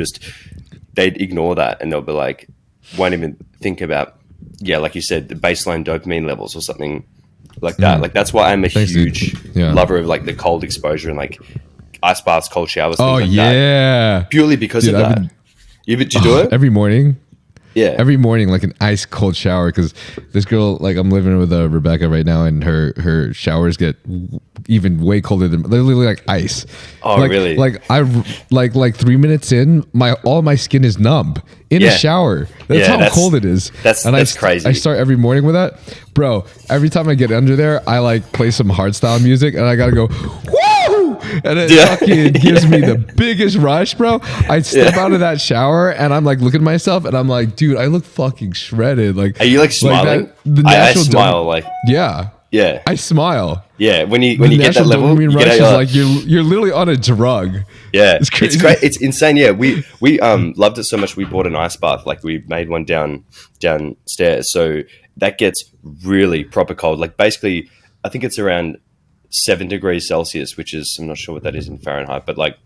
they'd ignore that, and they'll be like, won't even think about, like you said, the baseline dopamine levels or something like that. Like, that's why I'm a huge lover of like the cold exposure and like ice baths, cold showers, things like that. Purely because of that. Do you do it? Every morning? Yeah. Every morning, like an ice cold shower, because this girl, like, I'm living with Rebecca right now, and her showers get even way colder than, they're literally like ice. Oh, like, really? Like like 3 minutes in, all my skin is numb in the shower. That's how cold it is. That's crazy. I start every morning with that, bro. Every time I get under there, I like play some hardstyle music, and I gotta go, woo! And it fucking gives me the biggest rush, bro. I step out of that shower, and I'm like looking at myself, and I'm like, dude, I look fucking shredded. Like, are you like smiling? I smile like, yeah, I smile. Yeah, when you get that level, you rush is like you're literally on a drug. Yeah, it's great. It's insane. Yeah, we loved it so much. We bought an ice bath. Like, we made one downstairs, so that gets really proper cold. Like, basically, I think it's around 7 degrees Celsius, which is, I'm not sure what that is in Fahrenheit, but like,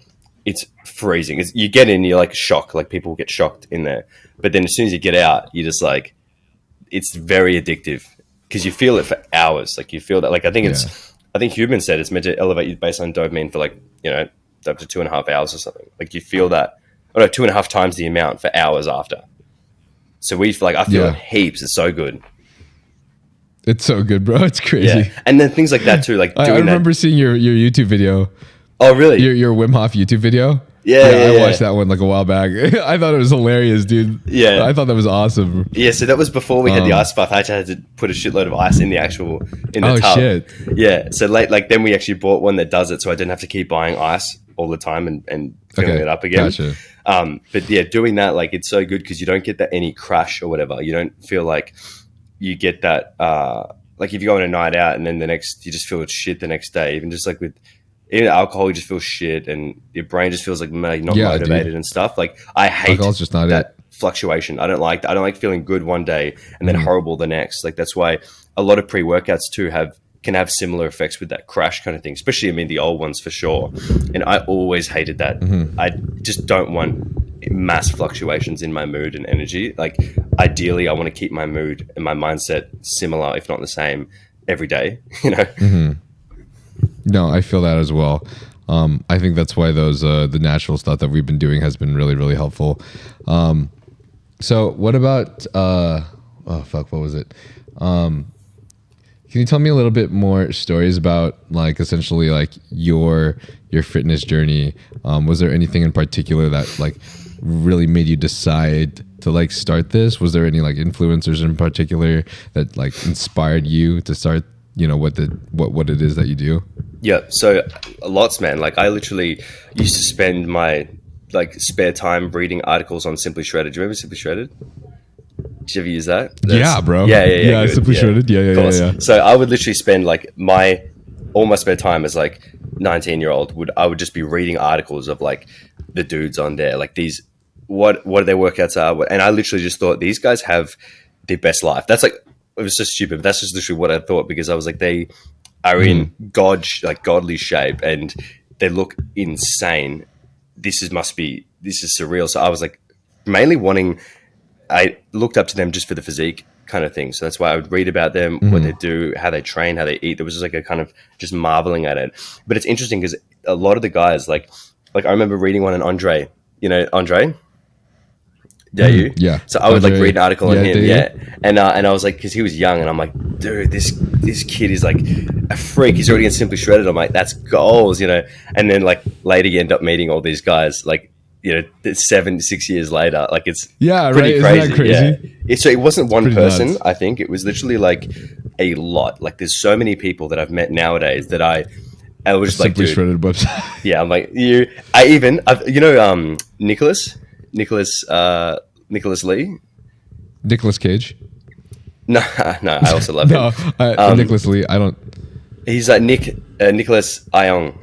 it's freezing. You get in, you're like shocked. Like, people get shocked in there, but then as soon as you get out, you're just like, it's very addictive because you feel it for hours. Like, you feel that. Like, I think I think Human said it's meant to elevate your baseline dopamine for like, up to 2.5 hours or something. Like, you feel that, 2.5 times the amount for hours after. So I feel it heaps. It's so good. It's so good, bro. It's crazy. Yeah. And then things like that too. Like, I remember seeing your YouTube video. Oh, really? Your Wim Hof YouTube video. Yeah, I watched that one like a while back. I thought it was hilarious, dude. Yeah, I thought that was awesome. Yeah, so that was before we had the ice bath. I actually had to put a shitload of ice in the tub. Oh shit! Yeah, so like then we actually bought one that does it, so I didn't have to keep buying ice all the time and filling it up again. Gotcha. But yeah, doing that, like, it's so good because you don't get that any crash or whatever. You don't feel like you get that. Like, if you go on a night out and then you just feel shit the next day. Even just like with alcohol, you just feel shit, and your brain just feels like not motivated and stuff. Like, I hate alcohol's just not that fluctuation. I don't like that. I don't like feeling good one day and then horrible the next. Like, that's why a lot of pre-workouts too can have similar effects with that crash kind of thing. Especially, the old ones for sure. And I always hated that. I just don't want mass fluctuations in my mood and energy. Like, ideally, I want to keep my mood and my mindset similar, if not the same, every day. No, I feel that as well. I think that's why those the natural stuff that we've been doing has been really, really helpful. So what about what was it? Can you tell me a little bit more stories about, like, essentially like your fitness journey? Was there anything in particular that like really made you decide to like start this? Was there any like influencers in particular that like inspired you to start, what it is that you do? Yeah, so lots, man. Like, I literally used to spend my like spare time reading articles on Simply Shredded. Do you remember Simply Shredded? Did you ever use that? Yeah, bro. Yeah. Simply Shredded. Yeah. So I would literally spend like all my spare time as like 19-year-old I would just be reading articles of like the dudes on there, like these what their workouts are, and I literally just thought these guys have the best life. That's like, it was so stupid, but that's just literally what I thought, because I was like, they are in godly shape and they look insane. This is surreal. So I was like, mainly I looked up to them just for the physique kind of thing. So that's why I would read about them, what they do, how they train, how they eat. There was just like a kind of just marveling at it. But it's interesting because a lot of the guys, like I remember reading one on Andre. You know Andre? Yeah. So I would like read an article on him. And I was like, because he was young, and I'm like, dude, this kid is like a freak. He's already in Simply Shredded. I'm like, that's goals, And then like later you end up meeting all these guys, like, 6 years later. Like, it's pretty crazy. Isn't that crazy? Yeah. So it wasn't one pretty person. nuts. I think it was literally like a lot. Like there's so many people that I've met nowadays that I was just Simply like, shredded website. Yeah, I'm like Nicholas Lee. Nicholas Cage. No, I also love him. Nicholas Lee. I don't. He's like Nicholas Iong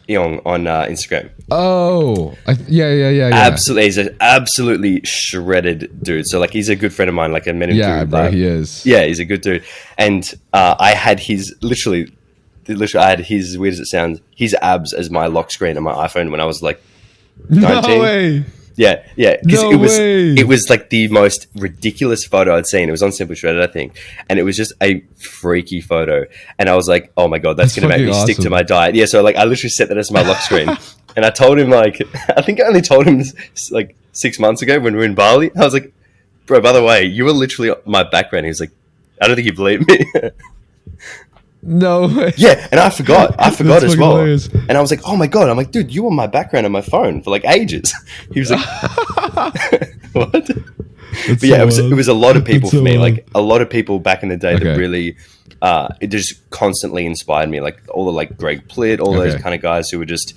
on Instagram. Oh, yeah. Absolutely, he's an absolutely shredded dude. So like, he's a good friend of mine. Like I met him. Yeah, bro, he is. Yeah, he's a good dude. And I had his literally, I had his, weird as it sounds, his abs as my lock screen on my iPhone when I was like 19. No way. Yeah. Because No way. It was like the most ridiculous photo I'd seen. It was on Simply Shredded, I think, and it was just a freaky photo. And I was like, "Oh my god, that's going to make me stick to my diet." Yeah, so like I literally set that as my lock screen, and I told him like, I think I only told him this, like 6 months ago when we were in Bali. I was like, "Bro, by the way, you were literally my background." He was like, "I don't think you believe me." No way. Yeah, and I forgot as well. Hilarious. And I was like, "Oh my god!" I'm like, "Dude, you were my background on my phone for like ages." He was like, "What?" But yeah, it was a lot of people for me. Like a lot of people back in the day that really, it just constantly inspired me. Like all the like Greg Plitt, all those kind of guys who were just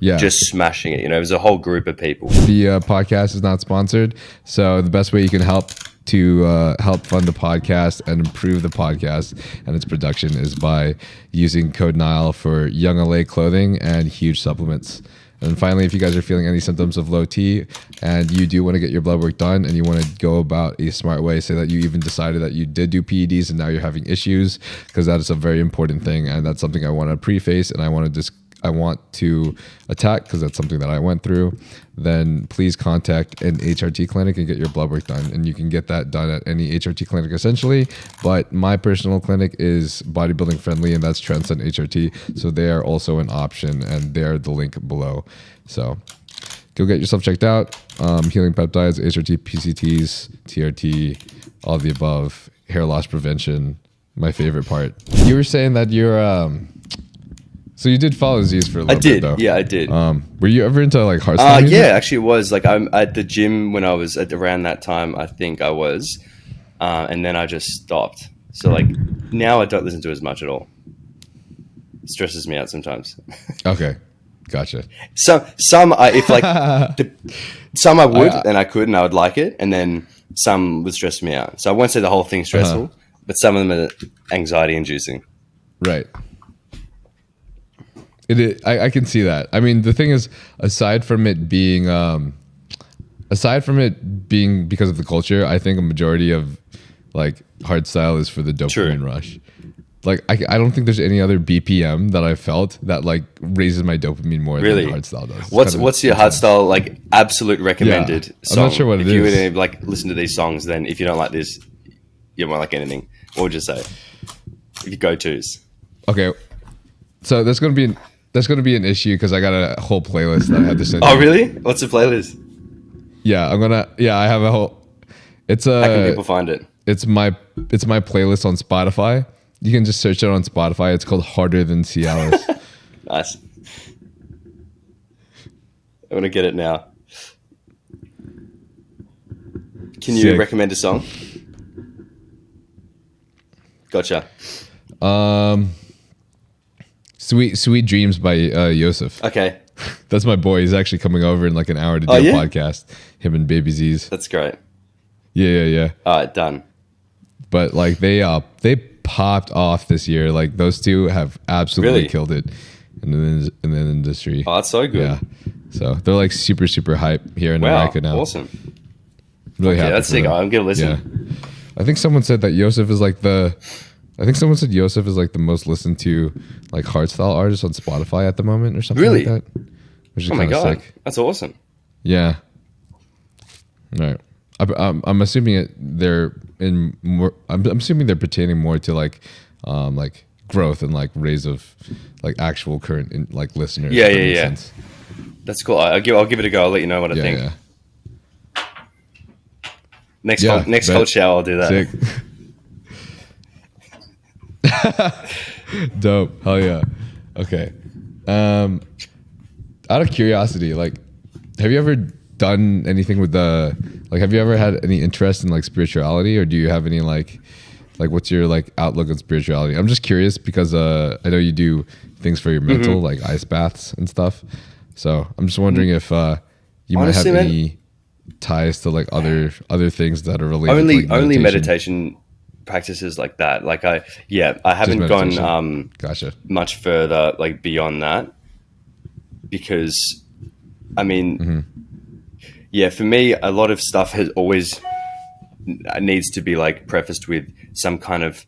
smashing it. You know, it was a whole group of people. The podcast is not sponsored, so the best way you can help fund the podcast and improve the podcast and its production is by using code Nyle for Young LA clothing and huge supplements. And finally, if you guys are feeling any symptoms of low T and you do want to get your blood work done and you want to go about a smart way, say that you even decided that you did do PEDs and now you're having issues, because that is a very important thing, and that's something I want to preface and I want to attack because that's something that I went through, then please contact an HRT clinic and get your blood work done. And you can get that done at any HRT clinic essentially. But my personal clinic is bodybuilding friendly, and that's Transcend HRT. So they are also an option, and they're the link below. So go get yourself checked out. Healing peptides, HRT, PCTs, TRT, all of the above, hair loss prevention, my favorite part. You were saying that you're... So you did follow Zyzz for a little bit, though. Yeah, I did. Were you ever into like hardstyle music? Yeah, actually it was. Like I'm at the gym when I was at around that time, I think I was. And then I just stopped. So like now I don't listen to it as much at all. It stresses me out sometimes. Okay. Gotcha. Some I would and I could and I would like it, and then some would stress me out. So I won't say the whole thing's stressful, but some of them are anxiety inducing. Right. I can see that. I mean, the thing is, aside from it being because of the culture, I think a majority of like hardstyle is for the dopamine rush. Like, I don't think there's any other BPM that I felt that like raises my dopamine more than hardstyle does. What's your hardstyle like absolute recommended song? I'm not sure what it is. If you were to like listen to these songs, then if you don't like this, you won't like anything. What would you say? If you go-tos. Okay, so there's gonna be an issue because I got a whole playlist that I had to send. Oh, really? What's the playlist? Yeah, I have a whole. How can people find it? It's my playlist on Spotify. You can just search it on Spotify. It's called Harder Than Cialis. Nice. I want to get it now. Can you recommend a song? Gotcha. Sweet Dreams by Yosef. Okay. That's my boy. He's actually coming over in like an hour to do a podcast. Him and Baby Zyzz. That's great. Yeah. All right, done. But like they popped off this year. Like those two have absolutely killed it in the industry. Oh, that's so good. Yeah. So they're like super hype here in America now. Awesome. Really happy. That's sick. I'm gonna listen. Yeah. I think someone said that Yosef is like the most listened to like hardstyle artist on Spotify at the moment or something like that. Which is oh my god, sick. That's awesome. Yeah. All right. I'm assuming they're in more. I'm assuming they're pertaining more to like growth and like raise of like actual current like listeners. Yeah. That's cool. I'll give it a go. I'll let you know what I think. Yeah. Next cold shower, I'll do that. Sick. Dope. Hell yeah. Okay. Out of curiosity, like, have you ever done anything with have you ever had any interest in like spirituality, or do you have any like like what's your like outlook on spirituality? I'm just curious because I know you do things for your mental, like ice baths and stuff. So I'm just wondering if you Honestly, might have any ties to like other things that are related only to like only meditation practices like that. Like I haven't gone gotcha. much further like beyond that, because I mean for me a lot of stuff has always needs to be like prefaced with some kind of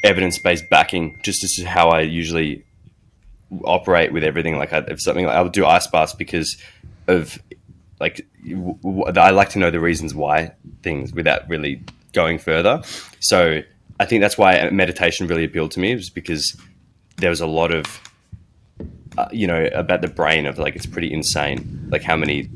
evidence-based backing, just as to how I usually operate with everything. Like if something like, I'll do ice baths because of like I like to know the reasons why things without really going further. So I think that's why meditation really appealed to me, was because there was a lot of about the brain of like, it's pretty insane like how many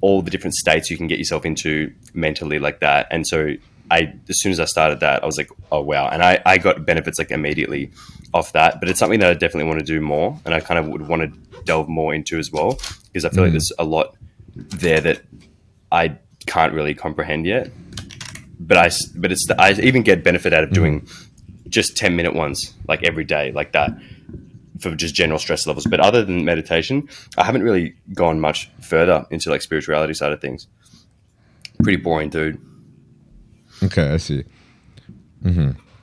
all the different states you can get yourself into mentally like that. And so as soon as I started that, I was like, oh wow. And I got benefits like immediately off that, but it's something that I definitely want to do more. And I kind of would want to delve more into as well, because I feel like there's a lot there that I can't really comprehend yet. But I even get benefit out of doing just 10-minute ones like every day like that, for just general stress levels. But other than meditation, I haven't really gone much further into like spirituality side of things. Pretty boring, dude. Okay, I see.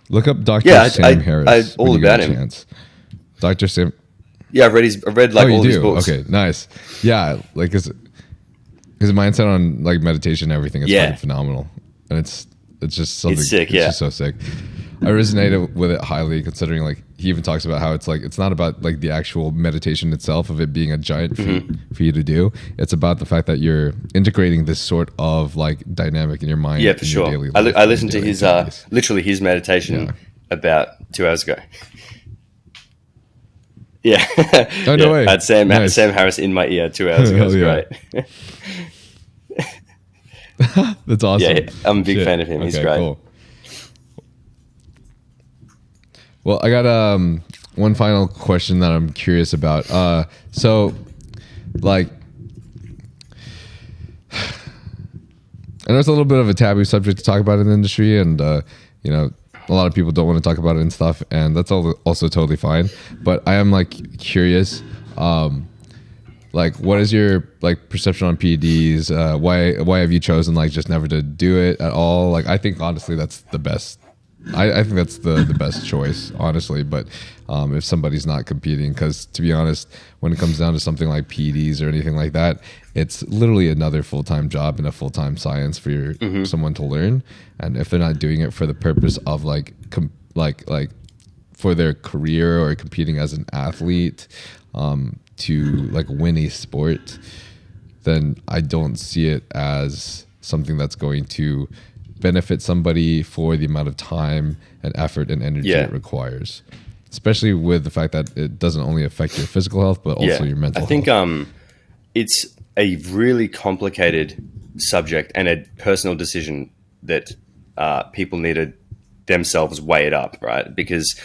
Look up Dr. Sam Harris. All about him. Dr. Sam. Yeah, I've read like all his books. Okay, nice. Yeah, like his mindset on like meditation and everything is fucking phenomenal, and it's just something. It's sick. It's just so sick. I resonated with it highly, considering like he even talks about how it's like, it's not about like the actual meditation itself of it being a giant feat for you to do. It's about the fact that you're integrating this sort of like dynamic in your mind. Yeah, for sure. I listened to his literally his meditation about 2 hours ago. Yeah. Oh, no way. I had Sam Harris in my ear 2 hours ago. It was great. That's awesome. Yeah, I'm a big fan of him. He's great. Cool. Well, I got one final question that I'm curious about. So, like, I know it's a little bit of a taboo subject to talk about in the industry, and a lot of people don't want to talk about it and stuff, and that's also totally fine. But I am like curious, like, what is your like perception on PEDs? Why have you chosen like just never to do it at all? Like, I think honestly that's the best. I think that's the best choice, honestly. But if somebody's not competing, because to be honest, when it comes down to something like PEDs or anything like that, it's literally another full-time job and a full-time science for someone to learn. And if they're not doing it for the purpose of like for their career or competing as an athlete to like win a sport, then I don't see it as something that's going to benefit somebody for the amount of time and effort and energy it requires, especially with the fact that it doesn't only affect your physical health but also your mental health. I think it's a really complicated subject and a personal decision that people need to themselves weigh it up, right? Because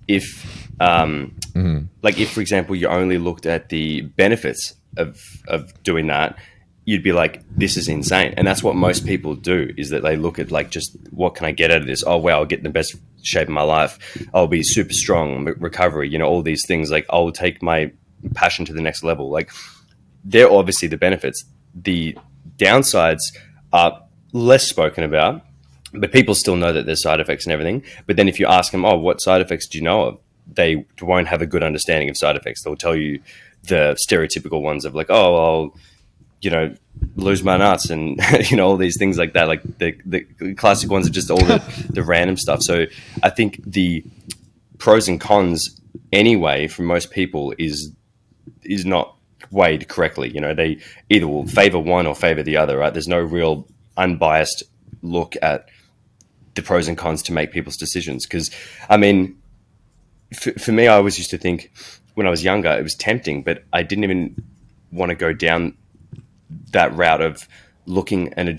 if like if, for example, you only looked at the benefits of doing that, you'd be like, this is insane. And that's what most people do, is that they look at like, just what can I get out of this? Oh, wow, I'll get in the best shape of my life. I'll be super strong, recovery, all these things. Like, I'll take my passion to the next level. Like, they're obviously the benefits. The downsides are less spoken about, but people still know that there's side effects and everything. But then if you ask them, oh, what side effects do you know of? They won't have a good understanding of side effects. They'll tell you the stereotypical ones of like, oh, I'll, lose my nuts and, all these things like that. Like the classic ones are just all the random stuff. So I think the pros and cons anyway, for most people is not weighed correctly. They either will favor one or favor the other, right? There's no real unbiased look at the pros and cons to make people's decisions. Because, I mean, for me, I always used to think when I was younger, it was tempting, but I didn't even want to go down that route of looking and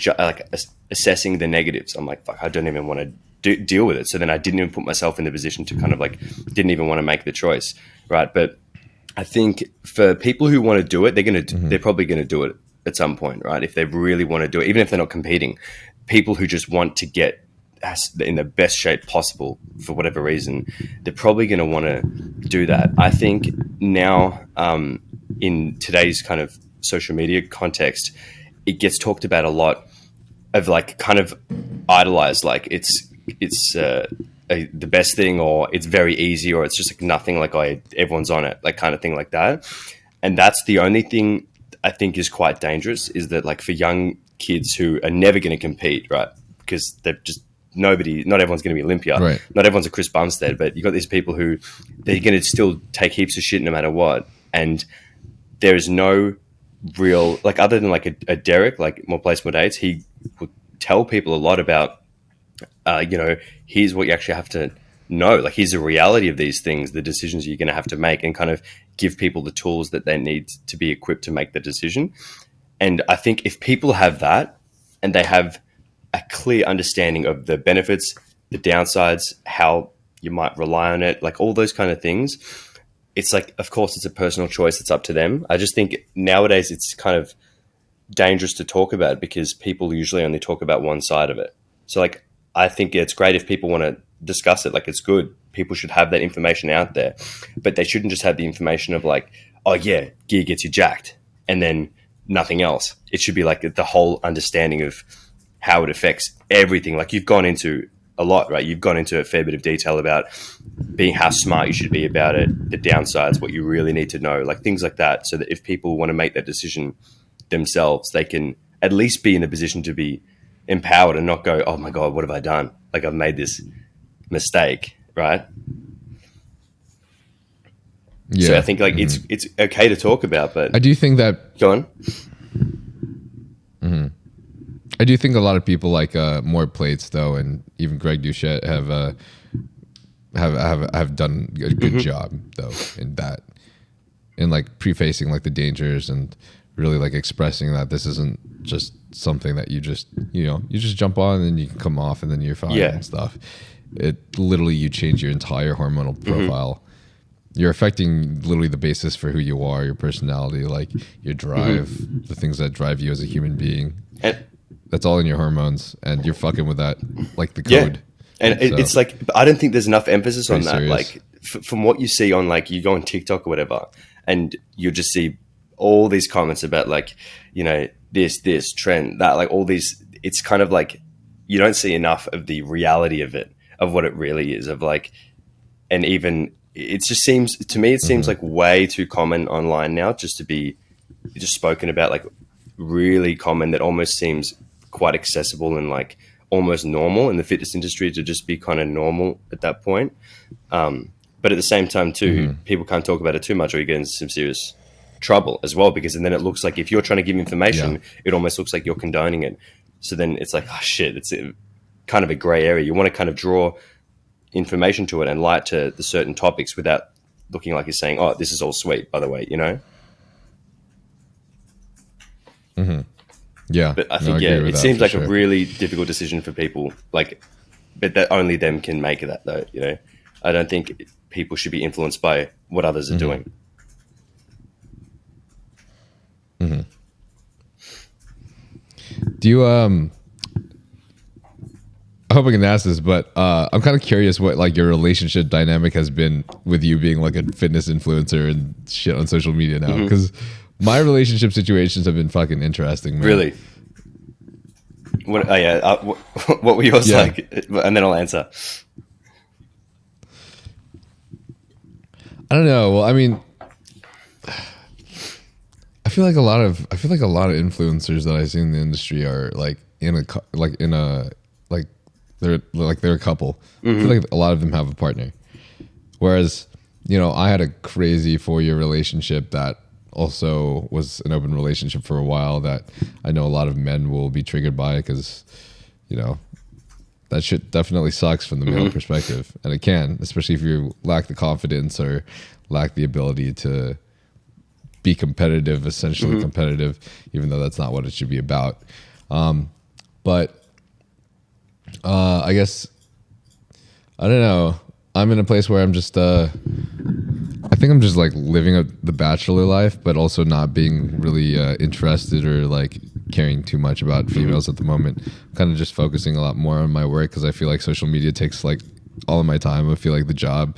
assessing the negatives. I'm like, fuck, I don't even want to deal with it. So then I didn't even put myself in the position to kind of like, didn't even want to make the choice, right? But I think for people who want to do it, they're probably going to do it at some point, right? If they really want to do it, even if they're not competing. People who just want to get in the best shape possible for whatever reason, they're probably going to want to do that. I think now, in today's kind of social media context, it gets talked about a lot of like kind of idolized, like it's the best thing, or it's very easy, or it's just like nothing, like everyone's on it, like kind of thing like that. And that's the only thing I think is quite dangerous, is that like for young kids who are never going to compete, right? Because they're just not everyone's going to be Olympia. Right. Not everyone's a Chris Bumstead, but you've got these people who they're going to still take heaps of shit no matter what. And there is no real, like other than like a Derek, like More Place, More Dates, he would tell people a lot about, here's what you actually have to know. Like here's the reality of these things, the decisions you're going to have to make, and kind of give people the tools that they need to be equipped to make the decision. And I think if people have that, and they have a clear understanding of the benefits, the downsides, how you might rely on it, like all those kind of things, it's like, of course, it's a personal choice. It's up to them. I just think nowadays it's kind of dangerous to talk about, because people usually only talk about one side of it. So like, I think it's great if people want to discuss it. Like it's good. People should have that information out there, but they shouldn't just have the information of like, oh yeah, gear gets you jacked, and then nothing else. It should be like the whole understanding of how it affects everything. Like you've gone into a lot, right? You've gone into a fair bit of detail about how smart you should be about it, the downsides, what you really need to know, like things like that. So that if people want to make that decision themselves, they can at least be in a position to be empowered and not go, oh my God, what have I done? Like I've made this mistake, right? Yeah. So I think like it's okay to talk about, but I do think that go on. Mm-hmm. I do think a lot of people like More Plates though, and even Greg Doucette have done a good job though in that, in like prefacing like the dangers and really like expressing that this isn't just something that you just jump on and then you can come off and then you're fine and stuff. It literally, you change your entire hormonal profile. You're affecting literally the basis for who you are, your personality, like your drive, the things that drive you as a human being. And that's all in your hormones, and you're fucking with that, like the code. Yeah. And so, it's like, I don't think there's enough emphasis on that. Serious. Like from what you see on, like, you go on TikTok or whatever, and you'll just see all these comments about like, this trend, that, like all these, it's kind of like, you don't see enough of the reality of it, of what it really is, of like, and even, it just seems, to me, it seems like way too common online now just to be just spoken about, like really common, that almost seems quite accessible and like almost normal in the fitness industry to just be kind of normal at that point. But at the same time too, people can't talk about it too much or you get into some serious trouble as well, because and then it looks like if you're trying to give information, it almost looks like you're condoning it. So then it's like, oh shit, it's kind of a gray area. You want to kind of draw information to it and light to the certain topics without looking like you're saying, oh, this is all sweet, by the way, Yeah. But I think, it seems like a really difficult decision for people, like, but that only them can make that though, I don't think people should be influenced by what others are doing. Do you, I hope I can ask this, but I'm kind of curious what like your relationship dynamic has been with you being like a fitness influencer and shit on social media now, because my relationship situations have been fucking interesting, man. Really? What? Oh yeah. What were yours like? And then I'll answer. I don't know. Well, I mean, I feel like a lot of influencers that I see in the industry are like they're a couple. I feel like a lot of them have a partner. Whereas, I had a crazy 4-year relationship that also was an open relationship for a while that I know a lot of men will be triggered by, because, that shit definitely sucks from the male perspective. And it can, especially if you lack the confidence or lack the ability to be competitive, essentially competitive, even though that's not what it should be about. But I guess, I don't know. I'm in a place where I'm just, I think I'm just like living the bachelor life, but also not being really interested or like caring too much about females at the moment. Kind of just focusing a lot more on my work because I feel like social media takes like all of my time. I feel like the job,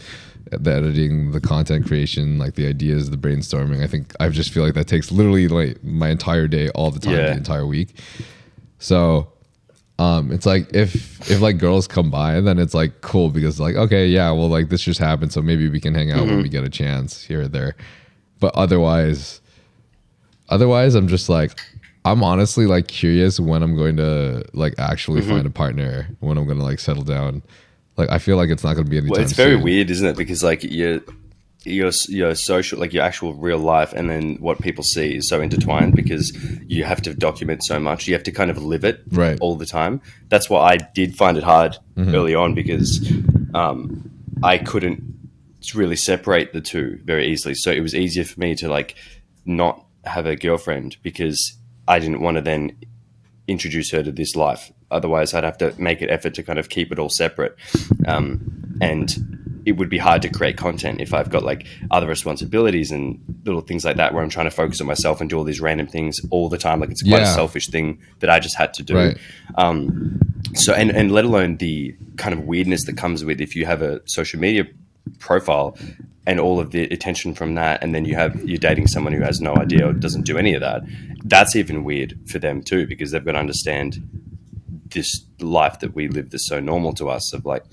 the editing, the content creation, like the ideas, the brainstorming, I just feel like that takes literally like my entire day, all the time, the entire week. So it's like if like girls come by, then it's like cool because like, okay, yeah, well, like this just happened, so maybe we can hang out when we get a chance here or there. But otherwise I'm just like, I'm honestly like curious when I'm going to like actually find a partner, when I'm going to like settle down. Like I feel like it's not going to be anytime soon. Well, it's very weird, isn't it? Because like your social, like your actual real life, and then what people see is so intertwined because you have to document so much. You have to kind of live it all the time. That's why I did find it hard early on because I couldn't really separate the two very easily. So it was easier for me to like not have a girlfriend because I didn't want to then introduce her to this life. Otherwise, I'd have to make an effort to kind of keep it all separate. And it would be hard to create content if I've got like other responsibilities and little things like that where I'm trying to focus on myself and do all these random things all the time. Like it's quite a selfish thing that I just had to do. Right. So, and let alone the kind of weirdness that comes with if you have a social media profile and all of the attention from that, and then you're dating someone who has no idea or doesn't do any of that. That's even weird for them too, because they've got to understand this life that we live that's so normal to us of like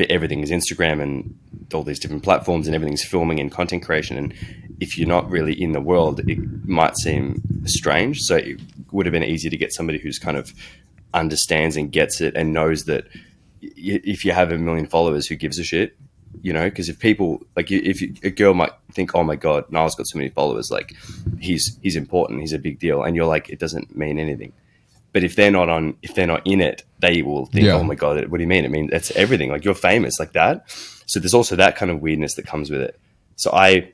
everything is Instagram and all these different platforms and everything's filming and content creation. And if you're not really in the world, it might seem strange. So it would have been easier to get somebody who's kind of understands and gets it and knows that if you have 1 million followers, who gives a shit? You know, because if people like a girl might think, oh my God, Niall's got so many followers, like he's important, he's a big deal. And you're like, it doesn't mean anything. But if they're not in it, they will think, oh my God, what do you mean? I mean, that's everything. Like you're famous like that. So there's also that kind of weirdness that comes with it. So I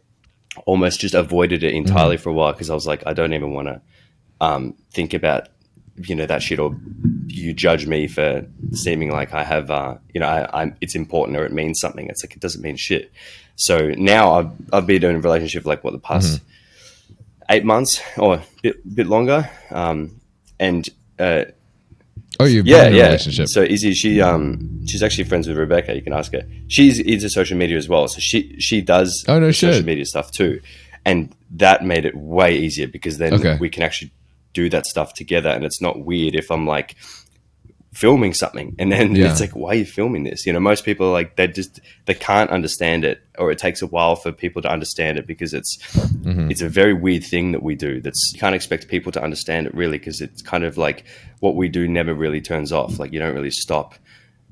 almost just avoided it entirely for a while because I was like, I don't even want to think about, that shit, or you judge me for seeming like I have, I'm it's important or it means something. It's like, it doesn't mean shit. So now I've been in a relationship for like the past 8 months or a bit longer. And you've been in a relationship. So Izzy, she's actually friends with Rebecca. You can ask her. She's into social media as well. So she does social media stuff too. And that made it way easier because then we can actually do that stuff together. And it's not weird if I'm like filming something and then it's like, why are you filming this? Most people are like, they can't understand it, or it takes a while for people to understand it because it's a very weird thing that we do. You can't expect people to understand it really, because it's kind of like what we do never really turns off. Like you don't really stop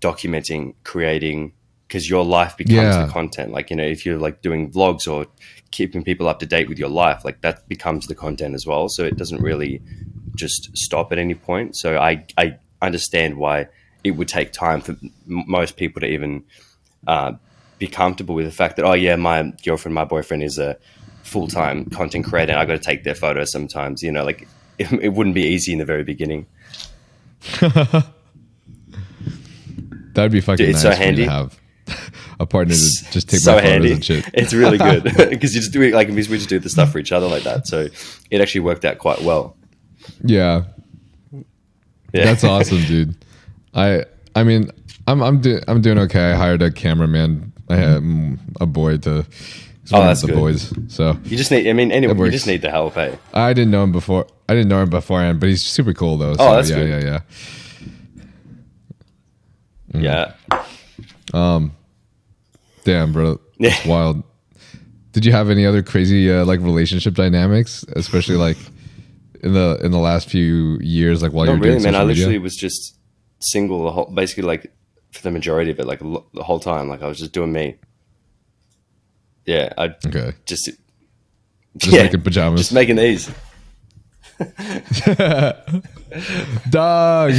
documenting, creating, because your life becomes the content. Like, if you're like doing vlogs or keeping people up to date with your life, like that becomes the content as well. So it doesn't really just stop at any point. So I understand why it would take time for most people to even be comfortable with the fact that, oh yeah, my girlfriend, my boyfriend is a full-time content creator and I got to take their photos sometimes, like it wouldn't be easy in the very beginning. That'd be fucking nice. It's so handy to have a partner to just take so my photos handy. And shit. It's really good because you just do it like we just do the stuff for each other like that. So it actually worked out quite well. Yeah. That's awesome, dude. I mean, I'm doing okay. I hired a cameraman. I have a boy to. That's the good. Boys. So you just need. I mean, anyway, you just need the help. Hey, I didn't know him beforehand, but he's super cool though. So, that's good. Yeah. Damn, bro. It's wild. Did you have any other crazy like relationship dynamics, especially like in the last few years, like while you're doing social media? I literally was just single basically like for the majority of it, like the whole time. Like I was just doing me. Yeah, just making pajamas, just making these. Dog,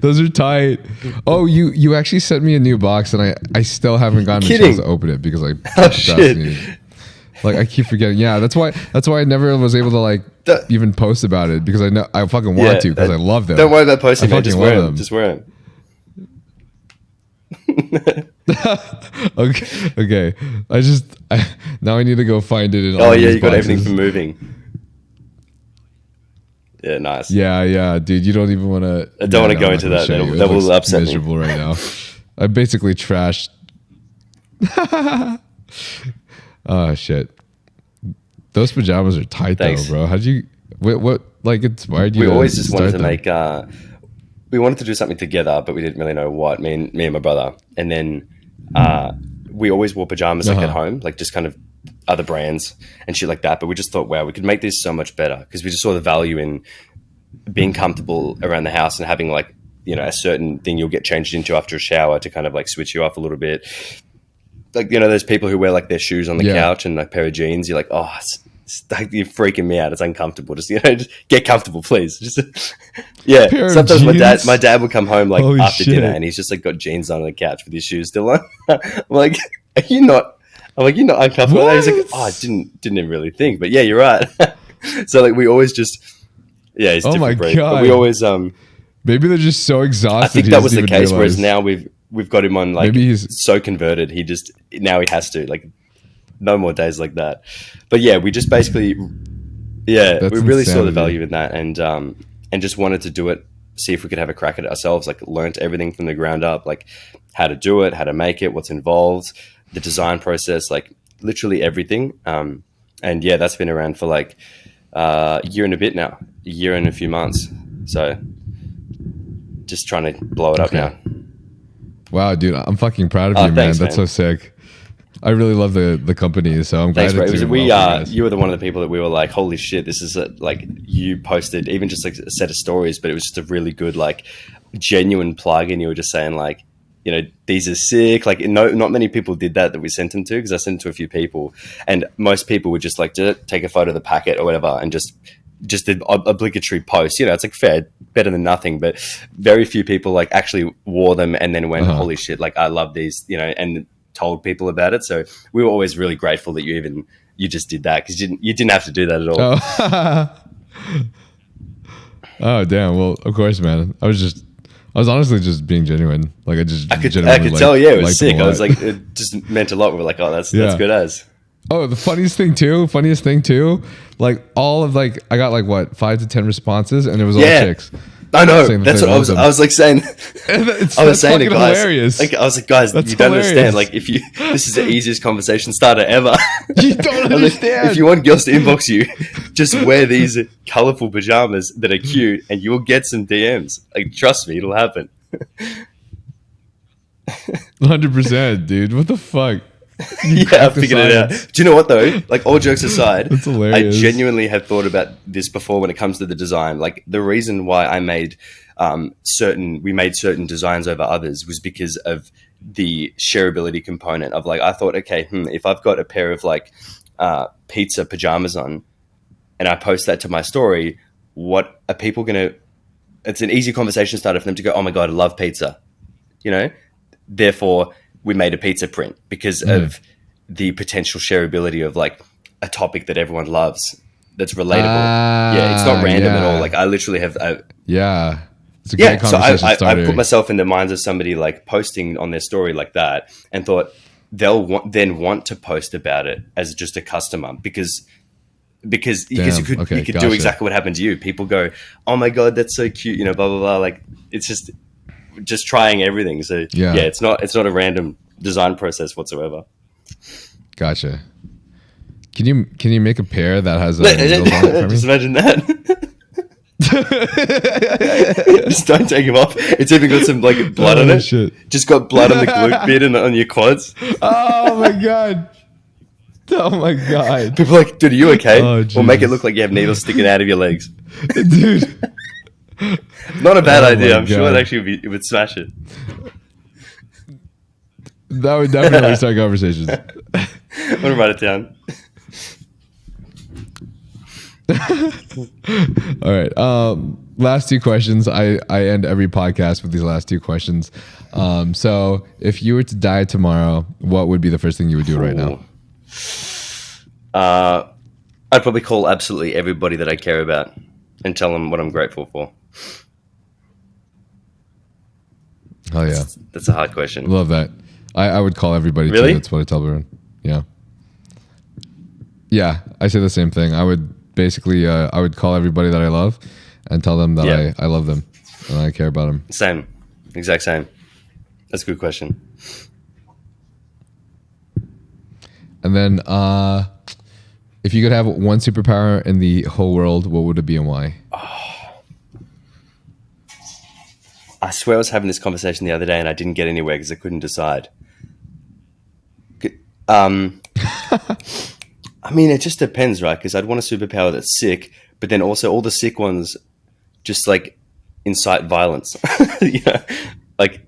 those are tight. Oh, you actually sent me a new box and I still haven't gotten a chance to open it because I procrastinated. Like I keep forgetting. Yeah, that's why I never was able to like even post about it because I know I fucking want to because I love them. Don't worry about posting, man. Just wear them. Just wear them. Okay. Now I need to go find it. You got everything from moving. Yeah, nice. Yeah, dude. You don't even want to. I don't want to go into that. That will upset me. Miserable right now. I basically trashed. Oh shit. Those pajamas are tight though, bro. How'd you? What like inspired you? We always just wanted to make. We wanted to do something together, but we didn't really know what. Me and my brother, and then we always wore pajamas like at home, like just kind of other brands and shit like that. But we just thought, wow, we could make this so much better because we just saw the value in being comfortable around the house and having like, you know, a certain thing you'll get changed into after a shower to kind of like switch you off a little bit. Like, you know, there's people who wear like their shoes on the couch and like a pair of jeans. You're like, oh, it's like, you're freaking me out. It's uncomfortable. Just, you know, just get comfortable, please. Just, yeah. Sometimes my dad would come home like after dinner and he's just like got jeans on the couch with his shoes still on. I'm like, you're not uncomfortable. He's like, oh, I didn't even really think, but yeah, you're right. So like we always just, it's different breed. But we always, maybe they're just so exhausted. I think that was the case. Whereas now we've got him on like, maybe he's so converted. Now he has to like, no more days like that. But yeah, we just basically, we really saw the value in that and just wanted to do it, see if we could have a crack at it ourselves, like learnt everything from the ground up, like how to do it, how to make it, what's involved, the design process, like literally everything. And yeah, that's been around for like a year and a bit now, a year and a few months. So just trying to blow it up now. Wow, dude, I'm fucking proud of you, man. Thanks, that's so sick. I really love the company, so I'm glad you were one of the people that we were like, holy shit, this is like you posted even just like a set of stories, but it was just a really good, like genuine plug. And you were just saying like, you know, these are sick. Like not many people did that we sent them to, because I sent it to a few people and most people would just like take a photo of the packet or whatever and just the obligatory post, you know, it's like fair, better than nothing, but very few people like actually wore them and then went, holy shit, like I love these, you know, and told people about it. So we were always really grateful that you just did that, because you didn't have to do that at all. Oh damn. Well, of course, man. I was honestly just being genuine. Like I could tell. Yeah, it was sick. I was like, it just meant a lot. We were like, oh, that's good as. Oh, the funniest thing too. Like all of like, I got like what 5 to 10 responses, and it was all chicks. I know. That's what I was like saying. I was saying to guys, hilarious. Like, I was like, guys, you don't understand. Like, this is the easiest conversation starter ever. You don't understand. Like, if you want girls to inbox you, just wear these colorful pajamas that are cute, and you'll get some DMs. Like, trust me, it'll happen. 100%, dude. What the fuck? I figured it out. Do you know what though? Like, all jokes aside, I genuinely have thought about this before when it comes to the design. Like, the reason why I made we made certain designs over others was because of the shareability component of like, I thought, okay, if I've got a pair of like pizza pajamas on and I post that to my story, what are people gonna? It's an easy conversation starter for them to go, oh my god, I love pizza, you know. Therefore, we made a pizza print because of the potential shareability of like a topic that everyone loves that's relatable. It's not random at all. Like, I literally have it's a great conversation starter. I put myself in the minds of somebody like posting on their story like that and thought they'll want to post about it as just a customer because you could do exactly what happened to you. People go, oh my god, that's so cute, you know, blah blah blah. Like, it's just trying everything. So it's not a random design process whatsoever. Gotcha. Can you make a pair that has needles on it for me? Just imagine that. Just don't take them off. It's even got some like blood on it. Shit. Just got blood on the glute bit and on your quads. Oh my god. Oh my god. People are like, dude, are you okay? Or make it look like you have needles sticking out of your legs. Dude. Not a bad idea. I'm sure it would smash it. That would definitely start conversations. I'm gonna write it down. All right. Last two questions. I end every podcast with these last two questions. So if you were to die tomorrow, what would be the first thing you would do right now? I'd probably call absolutely everybody that I care about and tell them what I'm grateful for. Oh yeah, that's a hard question. Love that. I would call everybody really? Too. That's what I tell everyone. Yeah, I say the same thing. I would basically I would call everybody that I love, and tell them that I love them and I care about them. Same. Exact same. That's a good question. And then if you could have one superpower in the whole world, what would it be and why? I swear I was having this conversation the other day and I didn't get anywhere because I couldn't decide. I mean, it just depends, right? Because I'd want a superpower that's sick, but then also all the sick ones just like incite violence. You know, like,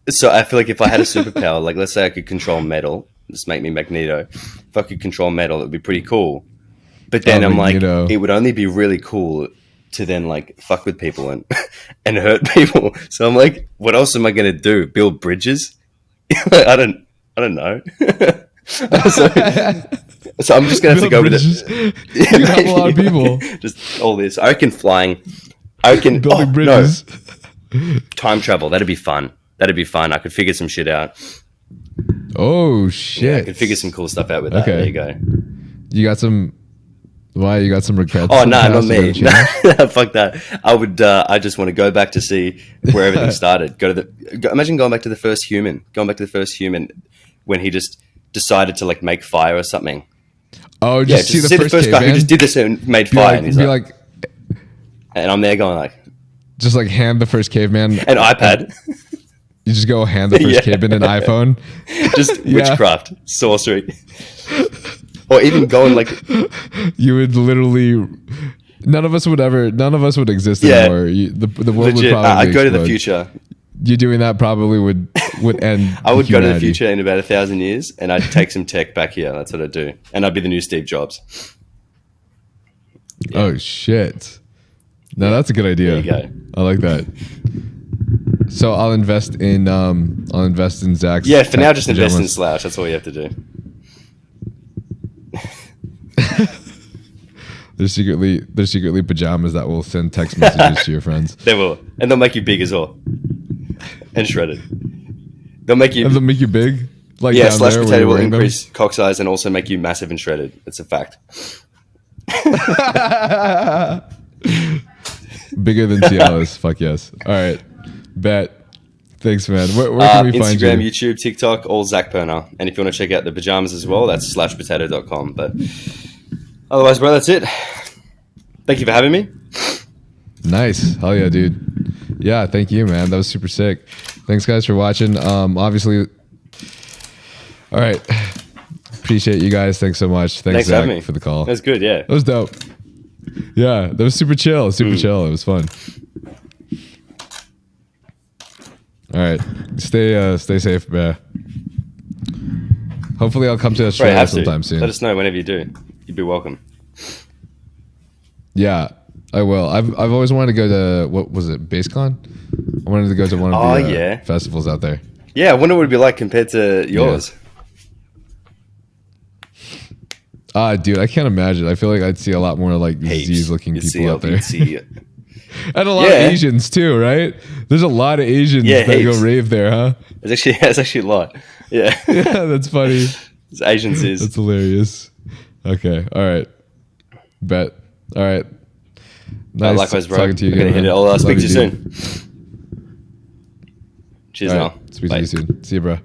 so I feel like if I had a superpower, like let's say I could control metal, just make me Magneto. If I could control metal, it would be pretty cool. But then I'm Magneto. Like, it would only be really cool to then like fuck with people and and hurt people. So I'm like, what else am I going to do? Build bridges? I don't know. So I'm just going to have to go bridges. With it. You have a lot of people. Just all this. I reckon flying. I reckon building bridges. No. Time travel. That'd be fun. I could figure some shit out. Oh shit! Yeah, I could figure some cool stuff out with that. Okay. There you go. You got some. Why you got some regrets? Oh no, not me. Fuck that. I would. I just want to go back to see where everything started. Imagine going back to the first human. When he just decided to like make fire or something. Oh, just see the first guy who just did this and made fire. And he's like, and I'm there going like, just like hand the first caveman an iPad. You just go hand the first caveman an iPhone. Just witchcraft, sorcery. Or even going like, you would literally, none of us would exist anymore. The world would probably I'd go to the future. You doing that probably would end. I would go to the future in about 1,000 years, and I'd take some tech back here. That's what I'd do, and I'd be the new Steve Jobs. Yeah. Oh shit! No, that's a good idea. There you go. I like that. So I'll invest in Zac's. Yeah, for now, just invest in Slouch. That's all you have to do. There's secretly pajamas that will send text messages to your friends. They will, and they'll make you big as well, and shredded. They'll make you big. Like Slash Potato will increase cock size and also make you massive and shredded. It's a fact. Bigger than Cialis. Fuck yes. All right, bet. Thanks, man. Where can we find you? Instagram, YouTube, TikTok, all Zac Perna. And if you want to check out the pajamas as well, that's slashpotato.com. But otherwise, bro, that's it. Thank you for having me. Nice. Hell yeah, dude. Yeah, thank you, man. That was super sick. Thanks, guys, for watching. Obviously, all right. Appreciate you guys. Thanks so much. Thanks Zac, for the call. That was good, yeah. That was dope. Yeah, that was super chill. Chill. It was fun. All right. Stay safe, man. Hopefully I'll come to Australia sometime soon. Let us know whenever you do. You'd be welcome. Yeah, I will. I've always wanted to go to, what was it, BaseCon? I wanted to go to one of the festivals out there. Yeah, I wonder what it'd be like compared to yours. Dude, I can't imagine. I feel like I'd see a lot more like Zyzz looking people out there. And a lot of Asians too, right? There's a lot of Asians that go rave there, huh? It's actually a lot. Yeah. Yeah, that's funny. It's Asian Zyzz. That's hilarious. Okay. All right. Bet. All right. Nice likewise, bro. Talking to you again, hit it. I'll speak to you soon. Cheers now. Speak to you soon. See you, bro.